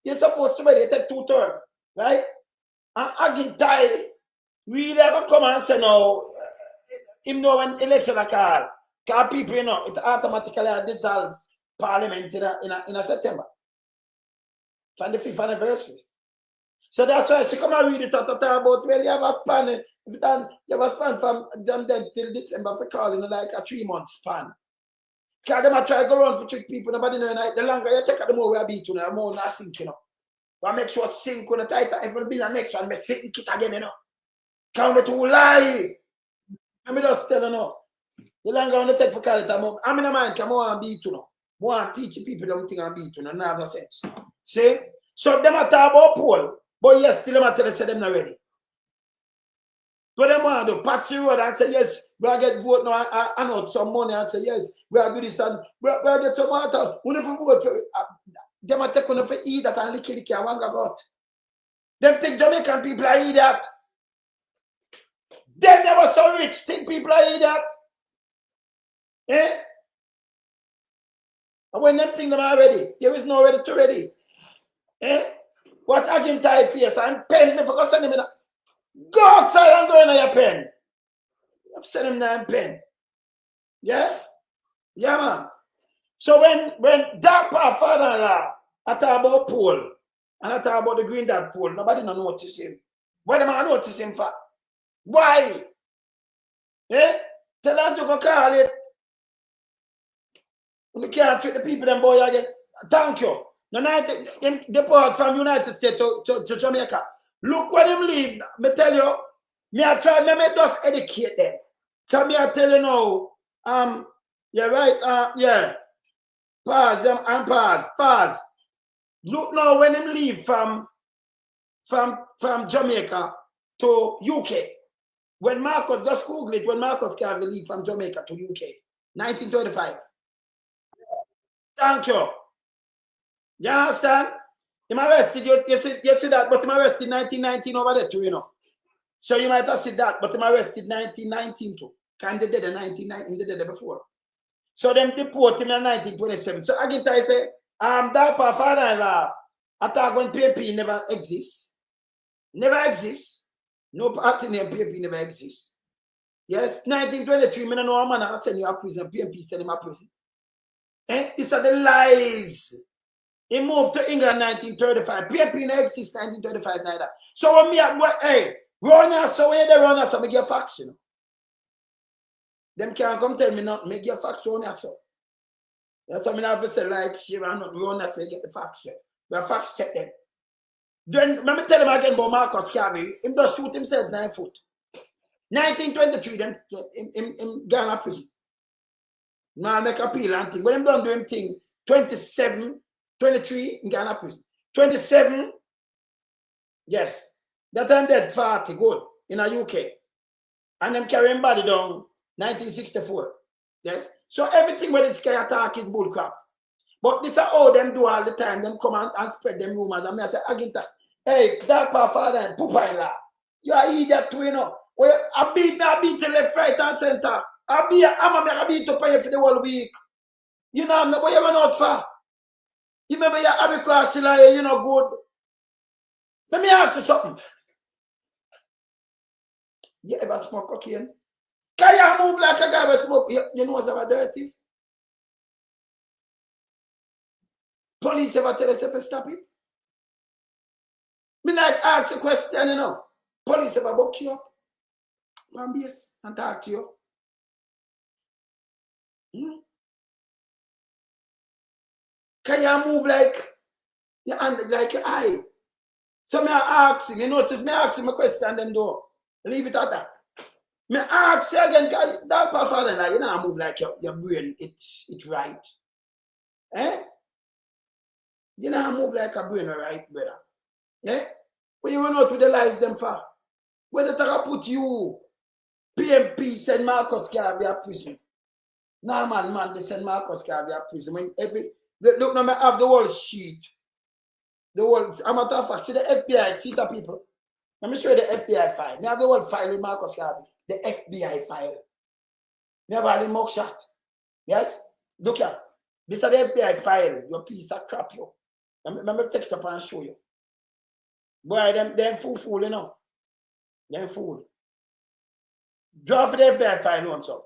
You're supposed to you take 2 terms, right? And Agintai really ever come and say, no, him know when election are called. Because people, you know, it automatically dissolve parliament in a September. On the 5th anniversary. So that's why she come and read it about, well, you have a span, you have a span from them till December for calling like a 3-month span. Because them are try to go around for trick people, nobody know, the longer you take it, the more we are beat, you know, the more not sink, you know. But make sure sink when the tighter, if it be the next one, me sink it again, you know. Count it to lie. Let me just tell you now. The longer when you take for call it, I'm in a mind, come on and beat, you know. More and teach people them thing and beat, you know, in other sense. See? So them are talk about poll. But yes, still them tell say them not ready. But them want to patch the road and say, yes, we are get vote now and out some money and say, yes, we are do this and we are get some water. We never vote for them are taking for eat that and licky and one got. Them think Jamaican people are idiot. Them never so rich, think people are idiot. Eh? And when them think them are ready, there is no ready to ready. Eh? What again tie face and pen me for send him in a go outside and go in your pen. I've sent him in pen. Yeah? Yeah, man. So when that part father-in-law I talk about Paul and I talk about the green dad Paul, nobody don't notice him. Why them I notice him for? Why? Eh? Tell them to go call it. You can't treat the people them boy again. Thank you. Them deport from United States to Jamaica. Look when them leave. Me tell you, me I try me just educate them. So me I tell you now, yeah, right, yeah. Pause them and pause. Look now when them leave from Jamaica to UK. When Marcus, just Google it, when Marcus Garvey leave from Jamaica to UK, 1925. Thank you. You understand? Him arrested, you see that, but him arrested 1919 over there too, you know. So you might have seen that, but him arrested 1919 too. Kind of dead in 1919, they did it before. So them deport him in 1927. So again, I say, that part father-in-law, attack when PMP never exists. Never exists. No party named PMP never exists. Yes, 1923, I don't know a man I send you to prison, PMP send him to prison. Eh? These are the lies. He moved to England 1935. PMP no exists 1935 neither. So when me hey, run us away, they run us, I make your facts, you know. Them can't come tell me not make your facts run us. That's what I have to say, like, she run us, get the facts. The facts check them. Then let me tell them again about Marcus Garvey. Him just shoot himself 9 foot. 1923, then him Ghana prison. Now make appeal and thing. When him done do him thing, 27, 23 in Ghana prison. 27, yes. That time dead 40, good, in a UK. And them carry him body down 1964. Yes. So everything when it's sky attack is bullcrap. But this is how them do all the time. Them come and spread them rumors. And me I say, Agita, hey, that part father and Poopa in law. You are idiot too, you know. Well, I beat to left, right, and center. I beat to pay for the whole week. You know, where you went out for? You remember your Abbey Cross, you know, good. Let me ask you something. You ever smoke cocaine? Can you move like a guy who smoke? You know what's ever dirty? Police ever tell us if to stop it? Me like ask a question, you know. Police ever book you up? One base and talk to you. Can you move like your hand, like your eye? So me ask him, you notice me ask him a question and then do. Leave it at that. Me ask you again, that father, you know, move like your brain, it's right. Eh? You know, move like a brain, right, brother? Eh? When you run out with the lies them for? Where the taka put you? PMP send Marcus Garvey a prison. No man, they send Marcus Garvey a prison. When look now, I have the whole sheet. The whole, as a matter of fact, see the FBI, see the people. Let me show you the FBI file. I have the whole file with Marcus Garvey. The FBI file. I have all the mugshot. Yes? Look here. This is the FBI file. Your piece of crap, yo. Let me take it up and show you. Boy, them fool, you know. Them fool. Draw for the FBI file once up.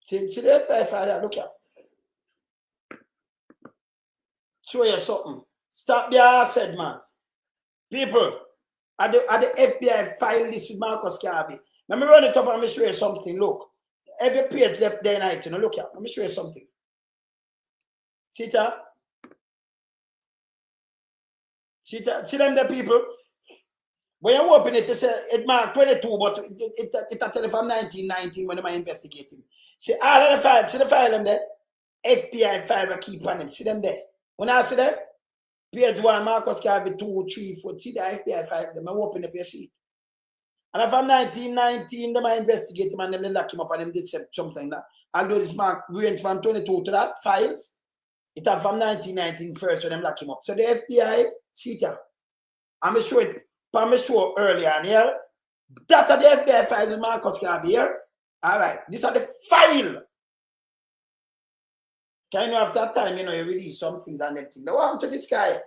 See the FBI file, look here. Show you something. Stop there, said man. People, at the FBI file list with Marcus Garvey. Let me run it up and let me show you something. Look. Every page left there night, you know. Look here. Let me show you something. See that? See them the people? When you open it, it says it mark 22, but it tell you from 1919 when they are investigating. See all of the files, see the file them there? FBI file will keep on them. See them there? When I see them? Page 1, Marcus Garvey, 2, 3, 4. See the FBI files, them. I open up your seat. And from 1919, them I investigate him and them they lock him up and them did something that. Although this mark range from 22 to that, files, it have from 1919 first when them lock him up. So the FBI, see it here. I'm sure it, I'm sure earlier on here, that are the FBI files with Marcus Garvey here. All right, these are the file. Kind of after that time, you know, you release some things and them things. Now, what happened to this guy?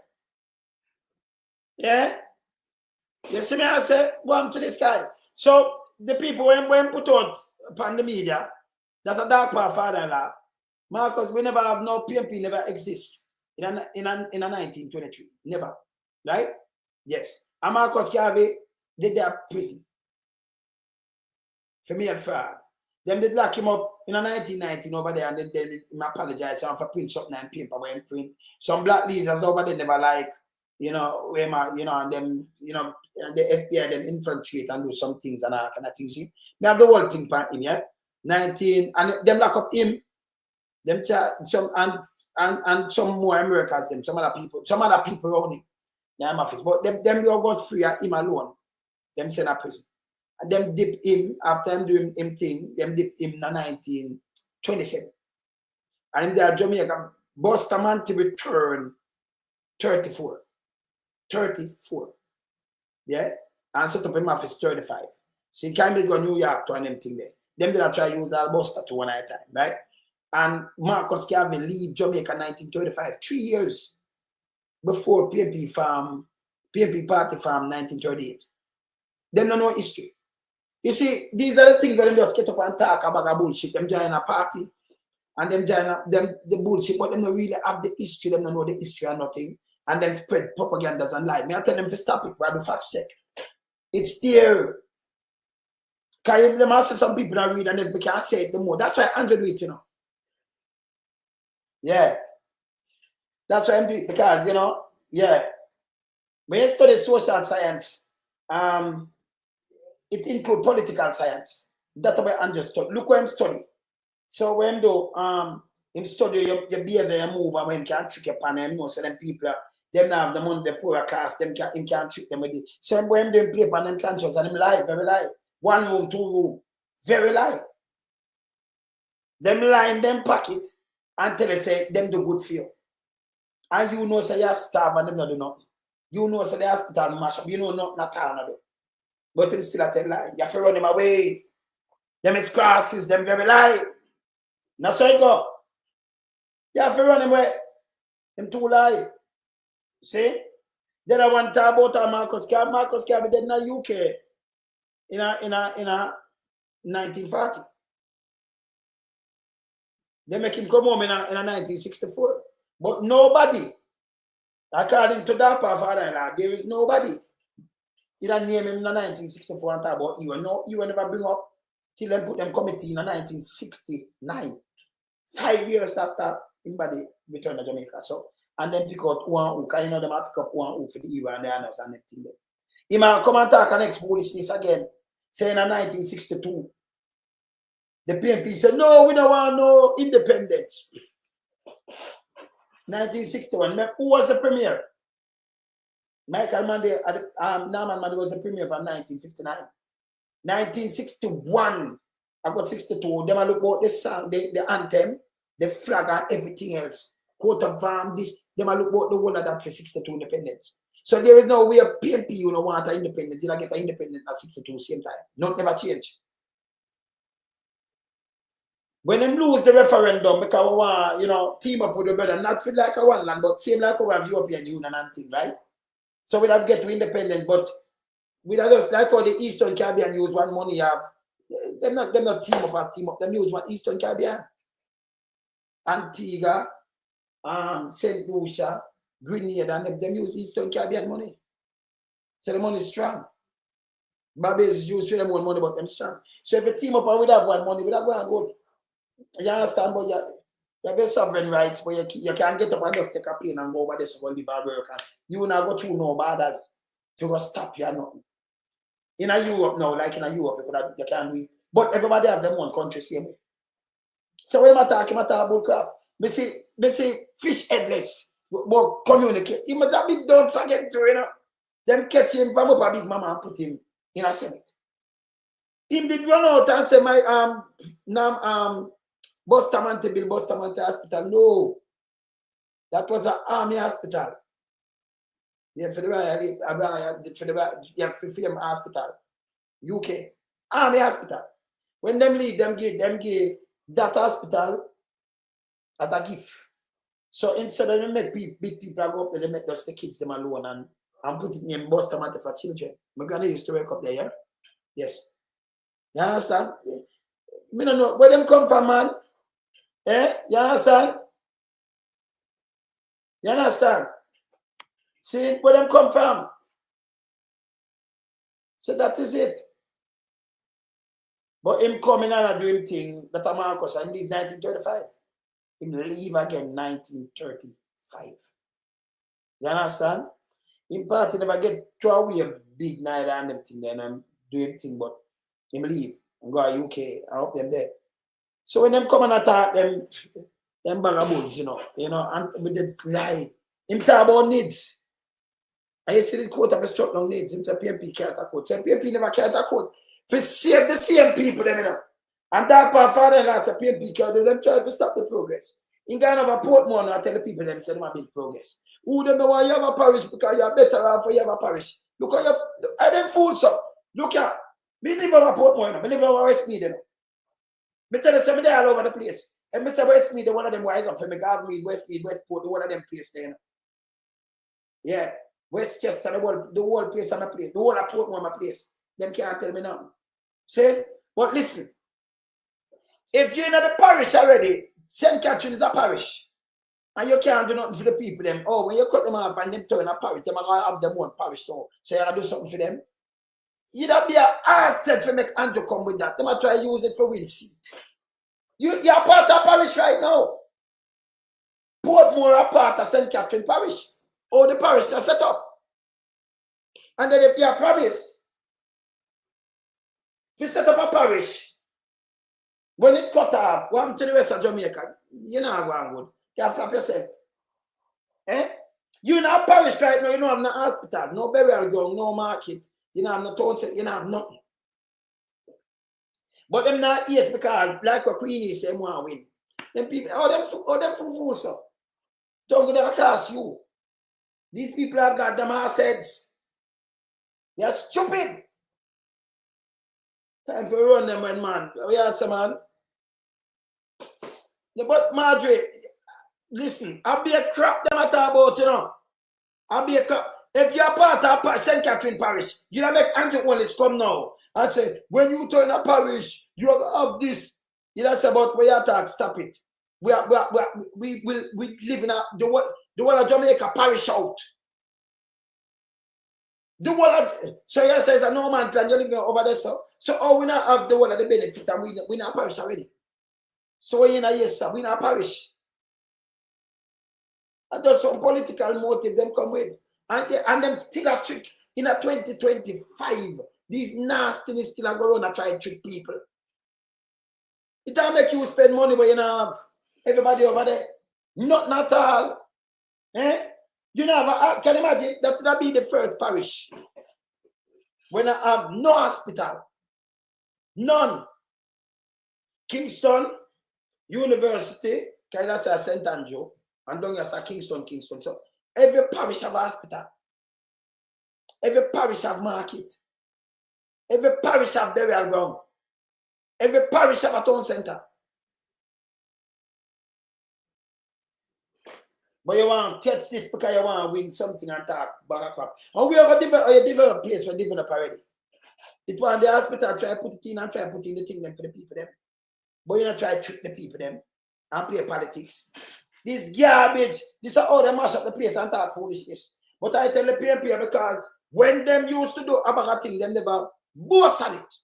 Yeah? You see me, I say, what happened to this guy? So, the people, when put out upon the media, that a dark part father-in-law, Marcus, we never have no PMP, never exists in a 1923. Never. Right? Yes. And Marcus Garvey did their prison. For me and fraud. Them did lock him up in a 1919 over there, and then they apologize for print something and paper when print. Some black leaders over there never like, you know, where my, you know, and them, you know, and the FBI them infiltrate and do some things and that kind of things. See, they have the whole thing part him, yeah. 19 and them lock up him, them some and some more Americans, them some other people around him, their office, but them all got free at him alone. Them send a prison. And them dip him, after him doing him thing, them dip him in 1927. And in there, Jamaica, Buster man to return 34. 34. Yeah? And set up him office 35. So he can't go New York to an empty there. Them did try to use all Buster to one at a time, right? And Marcus Garvey leave Jamaica 1935, 3 years before PMP Party Farm 1938. Them don't know history. You see, these are the things where them just get up and talk about bullshit. Them join a party and them join the bullshit, but them don't really have the history. Them don't know the history or nothing. And then spread propagandas and lie. Me I tell them to stop it, but I do fact check. It's there. Because them ask some people that read and they can't say it no more. That's why Andrew do it, you know. Yeah. That's why I'm doing it, because, you know, yeah. When you study social science, it includes political science. That's why I'm just studying. Look what I'm studying. So when do him study your behavior, your move, and when him can't trick upon him, you know, so them people, them have the money, the poorer class, him can't trick them with it. Same way him doing play upon them conscious and him lie, very lie. 1 room, 2 room, very lie. Them lie in them pocket until they say them do good for you. And you know say you're starved and them not do nothing. You know say the hospital mash up, you know nothing at all do. But him still at that lie. You have to run him away. Them is crosses, them very lie. That's how it go. You have to run him away. Them too lie. See? Then I want to talk about Marcus Garvey. Marcus Garvey dead in the UK in a 1940. They make him come home in a 1964. But nobody, according to that father-in-law, there is nobody. He didn't name him in 1964 and talk about you. No, you will never bring up till them put them committee in 1969. 5 years after anybody returned to Jamaica. So, and then pick out one who, because you know them have pick up one who for the Iwa and the others and everything there. He might come and talk and next foolishness again. Saying in 1962. The PMP said, no, we don't want no independence. 1961. Who was the premier? Michael Mandy, Norman Mandy was the premier from 1959. 1961, I got 62. Them I look about the song, the anthem, the flag and everything else. Coat of arms, this, them I look about the whole of that for 62 independence. So there is no way a PMP you don't want an independence. You don't get an independence at 62 same time. Not never change. When them lose the referendum, because we want, you know, team up with the brother, not feel like a one land, but same like we have European Union and thing, right? So we have get to independence, but we have just like how the Eastern Caribbean use one money have. Them not team up as team up. Them use one Eastern Caribbean, Antigua, Saint Lucia, Grenada, and them use Eastern Caribbean money. So the money is strong. Barbados use for them one money, but them strong. So if a team up and we have one money, we have going good. You understand? But you have sovereign rights, but you can't get up and just take a plane and go over there to go live and work. And you will not go through no borders to go stop you or nothing. In a Europe now, like in a Europe, you can't do it. But everybody have them one country same way. So when I talk about crap, me say fish headless. But communicate. He must have big dunce again too, you know. Them catch him from up a big mama and put him in a Senate. Him did run out and say my Bustamante Bill Bustamante Hospital. No. That was an army hospital. Yeah, for the film hospital. UK. Army hospital. When them leave, them give that hospital as a gift. So instead of them make big people go up there, they make just the kids them alone and put it in Bustamante for children. My granny used to work up there, yeah? Yes. You understand? We don't know where them come from, man. Eh? You understand? You understand? See where them come from. So that is it. But him coming and doing thing that Marcus and leave 1935. Him leave again 1935. You understand? In part, he never get throw away a big night and them thing then and doing thing, but him leave and go to UK and up them there. So when them come and attack them vagabonds, you know, and with that lie, him talk about needs. And you see the quote of a struck down needs, him say PMP can't quote. Say PMP never can't quote. For save the same people, them, you know. And that part father-in-law say PMP can't do them try to stop the progress. In Ghana, of a Portmore now tell the people them say them a build progress. Who don't know why you have a parish because you're better off for you have a parish. Look how you have, I them fools up. Look at me live over Portmore, you know. Me live over Westmead, you know. Me tell you something there all over the place. And me say Westmead, one of them wise up for me, Garvmead, Westmead, Westport, the one of them place there, you know. Yeah. Westchester, the whole place on my place, the whole of Portmore my place. Them can't tell me nothing. See? But listen, if you're in the parish already, St. Catherine is a parish, and you can't do nothing for the people, them. Oh, when you cut them off and them turn a parish, them are going to have them one parish, so you have to do something for them. You'd be an asset to make Andrew come with that. They might try to use it for win seat. You're part of parish right now. Portmore are part of St. Catherine parish. Or the parish just set up. And then if you have promise, if you set up a parish, when it cut off, go to the rest of Jamaica, you're not going good. You have to flap yourself. Eh? You're not a parish right now, you don't have no hospital, no burial ground, no market, you don't have no town, you don't have nothing. But them not yes because like what Queenie said, them want to win. Them people, them fools up. Don't go to class you. These people have got them assets. They're stupid. Time for run them when man. We are some man. Yeah, but Marjorie, listen, I'll be a crap them at about, you know. I'll be a crap. If you're part of St. Catherine Parish, you don't make Andrew Wallace come now and say, when you turn a parish, you have this. You don't say about where you talk, stop it. We live in the one of Jamaica parish out. The one of, so you say it's a no man's land, you're living over there, so we not have the one of the benefit and we not parish already. So we're in a yes, sir, we not parish. And just some political motive them come with. And them still a trick in a 2025. These nastiness still a go around and try to trick people. It don't make you spend money but you don't have everybody over there. Not at all. Eh? You know, can you imagine that's gonna be the first parish when I have no hospital. None. Kingston University, can I say St. Andrew, and don't you say Kingston. So every parish have a hospital. Every parish have market. Every parish have burial ground. Every parish have a town center. But you want to catch this because you want to win something and talk back crap. And we have a different place for develop already. It was the hospital try to put it in and try to put in the thing them for the people them. But you not try to trick the people them and play politics. This garbage, this is how they mash up the place and talk foolishness. But I tell the PMP because when them used to do a thing, them never boast on it.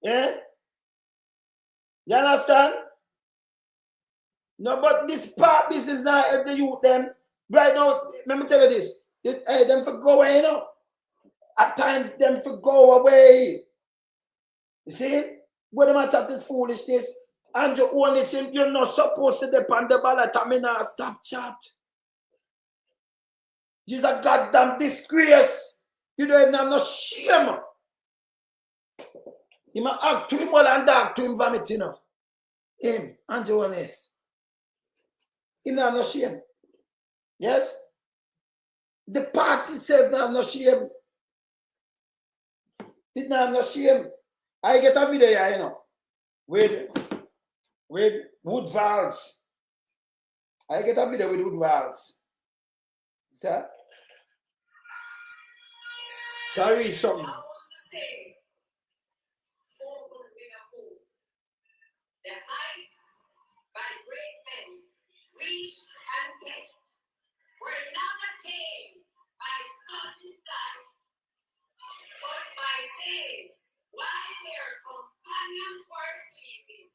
Yeah? You understand? No, but this part business now help the youth them. Right now, let me tell you this. Them for go away, you know. At times, them for go away. You see? What them at this foolishness, And you only say you're not supposed to depend the ballot. I mean, stop chat. You're a goddamn disgrace. You don't even have no shame. You might act to him well and dark to him vomit, you know. Him, Andrew Honest. He don't have no shame. Yes? The party itself don't have no shame. It don't have no shame. I get a video here, you know, with wood valves. I get a video with wood valves. Okay? So I read something. The heights by great men reached and kept were not attained by sudden flight, but by day while their companions were sleeping.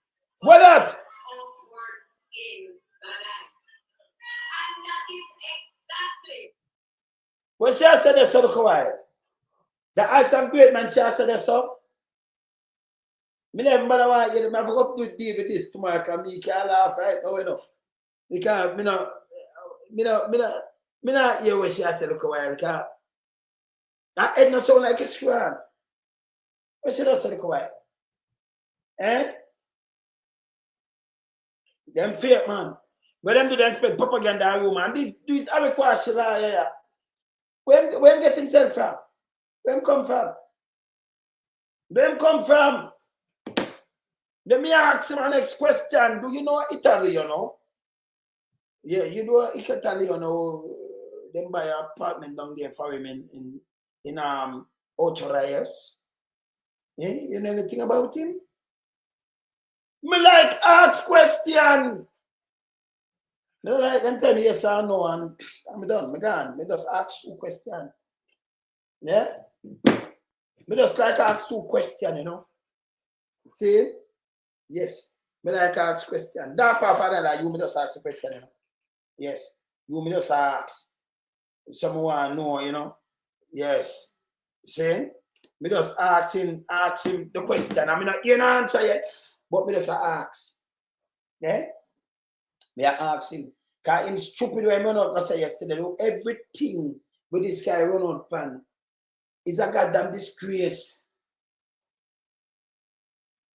What that? Upwards in the night. And that is exactly What she has said that so quiet. The heights of great men, she has said that so. Me never matter why you never go to deal with this tomorrow because me can't laugh right now, you know. Because me not hear what she has said look a while because that head not sound like it's true. What she does say look a while? Eh? Them fake man. But them do them spread propaganda room and these other questions here. Where get himself from? Where him come from? Where him come from? Let me ask him our next question. Do you know Italy, you know? Yeah, you know Italy, you know, them buy an apartment down there for him in Ocho Reyes. Yeah, you know anything about him? Me like ask question. No, like them tell me yes or no and I'm done. Me gone. Me just ask 2 questions. Yeah? Me just like ask 2 questions, you know? See? Yes. Me like ask question. That part of that, you me just ask a question, you know. Yes. You me just ask. Someone know, you know. Yes. See? Me just ask him the question. I mean not hear an answer yet, but me just ask. Yeah? Me ask him. Because him stupid when me not say yesterday. Look, everything with this guy run out pan is a goddamn disgrace.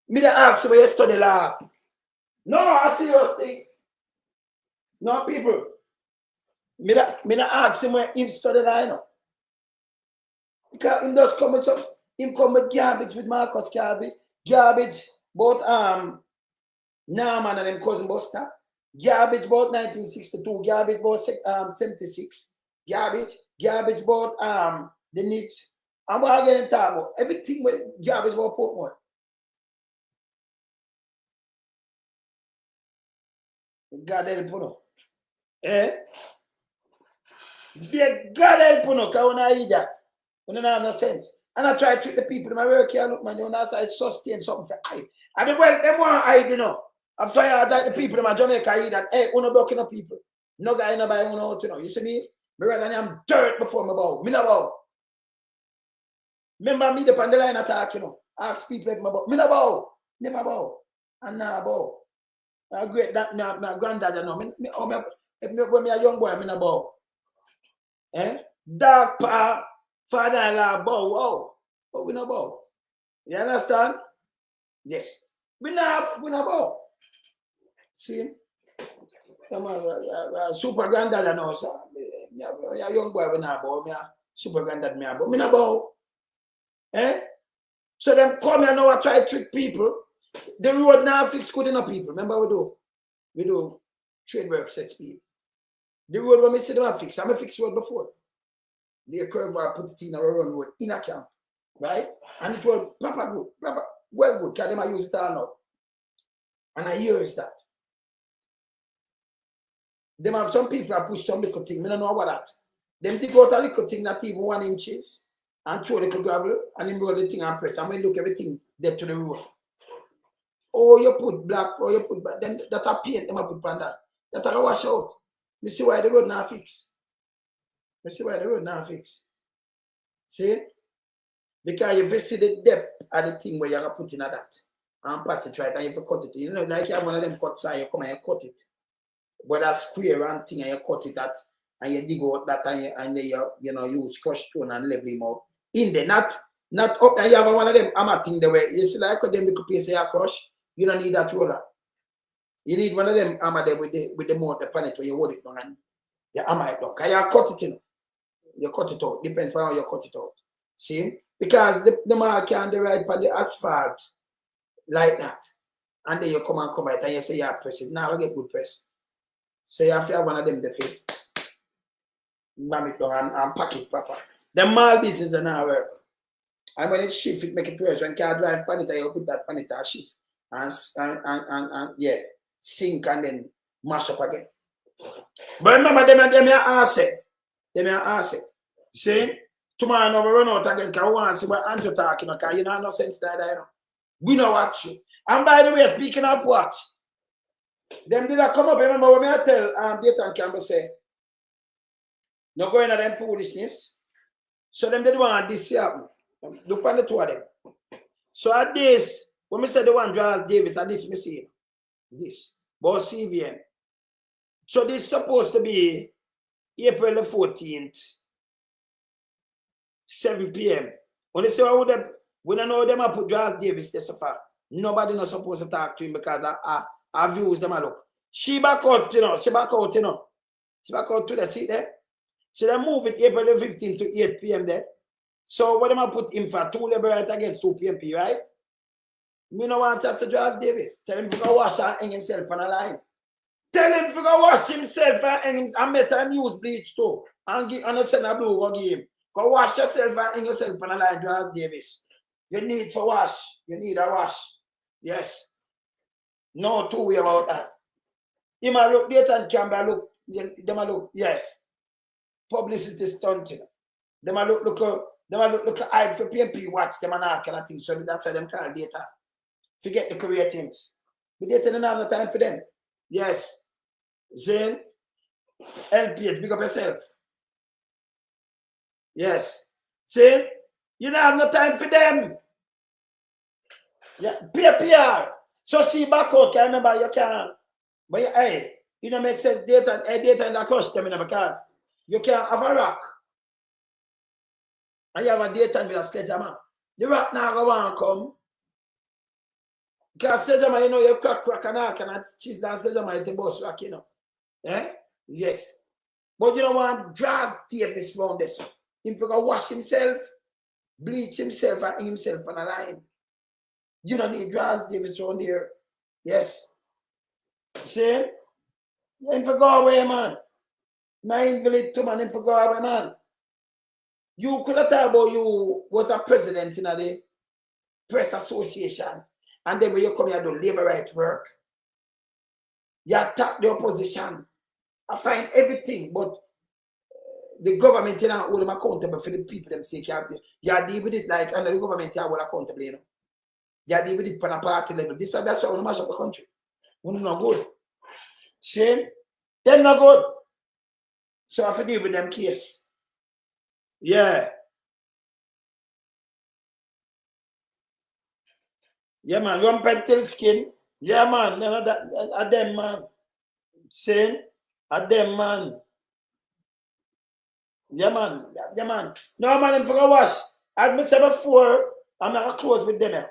Me the ask him where you study law. No, I seriously. No, people. Me the ask him where him study law, you know. Because him just come with some, him come with garbage with Marcus garbage about Norman and them cousin Buster, garbage about 1962, garbage about 76, garbage about the Knicks. I'm going to get into about everything with garbage about Portmore. God help you know. Eh? God help you know, because when I eat that, when I don't have no sense. And I try to treat the people in my work here, look, man, you know, I sustain something for hide. And they want to hide, you know. I'm trying to like the people in my Jamaica eat that, hey, uno blocking up people. No guy, nobody, uno, you know. You see me? Me rather than I'm dirt before me bow. Me no bow. Remember me, the line attack, you know. Ask people if me bow. Me no bow. Never bow. And now bow. I great that my granddad, you know. When me a young boy, me no bow. Eh? Dark pa, father-in-law bow. Wow. But we no bow. You understand? Yes. We no bow. See? Super granddad, I know, sir. A young boy, we no bow. Me a super granddad, me a bow. Me no bow. Eh? So them come here now and try to trick people. The road now fix good enough people. Remember we do trade work set speed. The road when we see them fix, I'm a fix road before. The curve I put it in a run road in a camp. Right? And it was proper good, well good, because them I use it all now. And I use that. Them have some people that push some little thing. I don't know about that. Them dig out a little thing not even 1 inches and throw a little gravel and then roll the thing and press. And when you look everything dead to the road. Oh, you put black, or you put black, then that a paint them I put on that. That I wash out. You see why the road now fix. You see why the road now fix. See? Because you see the depth of the thing where you're putting at that. and patch it right, and if you cut it, you know, like you have one of them cut side, you come and you cut it. But that square and thing, and you cut it that, and you dig out that, and then you know, use crushed stone and level him out. In there, not up, and you have one of them hammer thing the way, you see like them little piece you crush, you don't need that roller. You need one of them hammer there with the motor upon it when you hold it down and you hammer it down. Because you cut it in. You cut it out. Depends on how you cut it out. See? Because the mark can the right on the asphalt like that. And then you come and cover it and you say you press it. Now I get good press. So you have to have one of them the fit. Bam it down and pack it proper. The mall business is not work. And when it shift, it make it worse. When you can drive pan it, you put that pan it and shift. And yeah, sink and then mash up again. But remember, them are asset. Them are asset. See? Tomorrow now we run out again because we want to see what Andrew talking about because you know no sense that I know. We know watch you. And by the way, speaking of watch, them did not come up. Remember when I tell Dayton Campbell say, no going at them foolishness. So them did want this happen. Look on the two of them. So at this, when we say the one draws Davis, at this we see this. But CVN. So this is supposed to be April the 14th. 7 p.m. When they say, oh, we don't know them I put Josh Davis there so far. Nobody not supposed to talk to him because I views them I look. She back out, you know. She back out to the seat there. So they move it April the 15th to 8 p.m. there. So what am I put him for? 2 liberate against 2 PMP, right? Me no want to talk to Josh Davis. Tell him to go wash and hang himself on a line. Tell him to go wash himself and hang him. And make him use bleach too. And send a blue go give him. Go wash yourself and hang yourself on a line, Josh Davis. You need for wash. You need a wash. Yes. No two way about that. Him a look, Dayton Campbell look, yes. Publicity stunting. Them a look hype for PMP watch them and all kind of things. So that's why them call data. Forget the career things. But Dayton don't have no time for them. Yes. Zane, LPH, big up yourself. Yes. See? You don't have no time for them. Yeah. PPR. So she back out. I remember you can't. But hey, you don't make sense. Data and the crush them because you can't have a rock. And you have a data with a sledgehammer. The rock now go on come. Because sledgehammer, you know, you crack and all and cheese down sledgehammer at the boss rock, you know. Eh? Yes. But you don't want Josh Davis round this. Him to go wash himself, bleach himself, and hang himself on a line. You don't need Josh Davis around here. Yes. See? Him to go away, man. My invalid too, man. Him to go away, man. You could have thought about you was a president in the press association. And then when you come here and do labor rights work, you attack the opposition. I find everything, but the government you know, hold them accountable for the people them say you deal with it like under the government you hold accountable, you know. You deal with it on a party level. That's why we mash up the country. We're not good. See? Them not good. So I have to deal with them case. Yeah. Yeah, man. One pentel skin. Yeah, man. No, that them, man. See? A them, man. Yeah, man. Yeah, man. No, man, I'm for a wash. As I said before, I'm not close with them.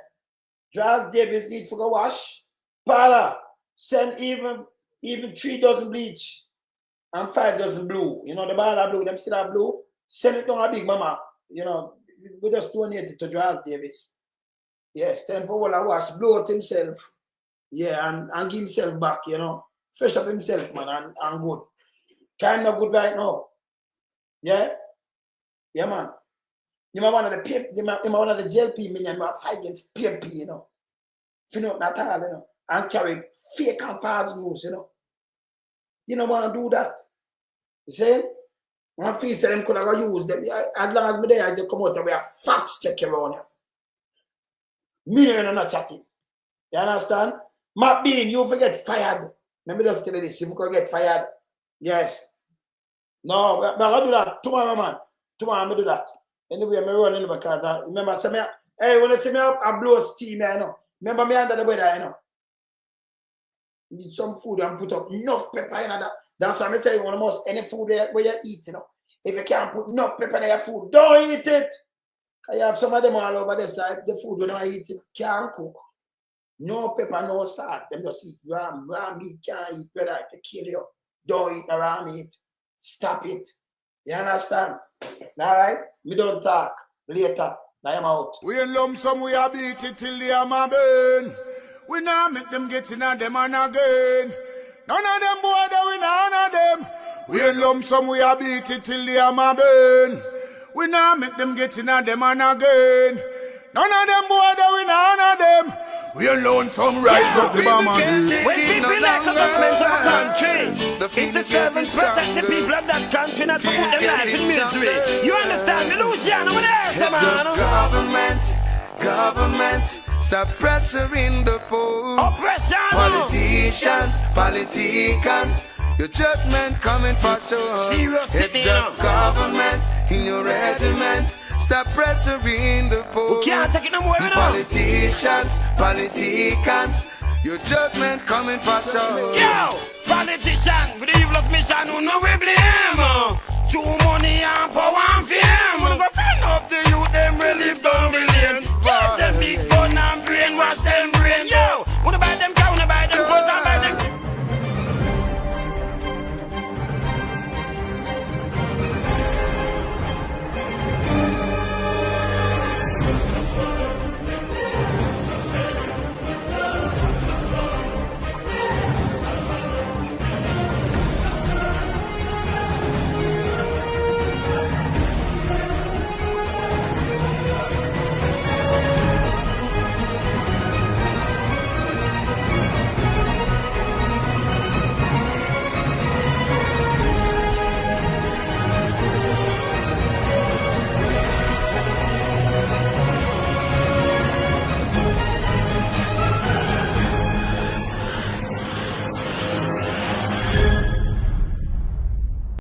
Josh Davis need for a wash. Paula, send even 3 dozen bleach and 5 dozen blue. You know, the ball of blue, them still have blue. Send it on a big mama. You know, we just donate it to Josh Davis. Yes, tell him for a wash. Blow out himself. Yeah, and give himself back, you know. Fresh up himself, man, and good. Kind of good right now. Yeah? Yeah, man. You might one of the JLP million who fight against PMP, you know. If you know not all, you know. And carry fake and false news, you know. You don't want to do that. You see? One feel say them could have used them. As long as me there, I just come out and we have facts check around here. Me and not chatting. You understand? Mcbean, you forget fired. Let me just tell you this. If you could get fired, yes. No, but I'll do that tomorrow, man. Tomorrow I'll do that. Anyway, I'm running because remember, hey, when I say me I blow steam, you know. Remember me under the weather, you know. Need some food and put up enough pepper in that. That's why I say you want almost any food where you eat, you know. If you can't put enough pepper in your food, don't eat it. Because you have some of them all over the side, the food when I eat it can't cook. No pepper, no salt. Them just eat raw meat, can't eat whether to kill you. Don't eat the raw meat. Stop it. You understand? Alright? We don't talk. Later. I am out. We in lump sum, we a beat it till the hammer burn. We now make them get in on them and again. None of them boy that we none of them. We in lump sum, we a beat it till the hammer burn. We now make them get in on them and again. None of them boy that we none of them. We alone some rise up the bomb and when people like the government of a country, it's the servants protect the people of that country, not to put them life in misery. You understand me, Luciano? Over there, man. Government, stop pressuring the poor. Oppression. Politicians, your judgment coming for sure. Serious It's a government in your regiment. Stop pressuring the poor. We can't take it no more, you know. Politicians, your judgment coming for sure. Yo, politician with the evilest mission, who know we blame. Too money and power and fame. When go find up the youth, them really live down the lane. Give them big gun and brainwash them.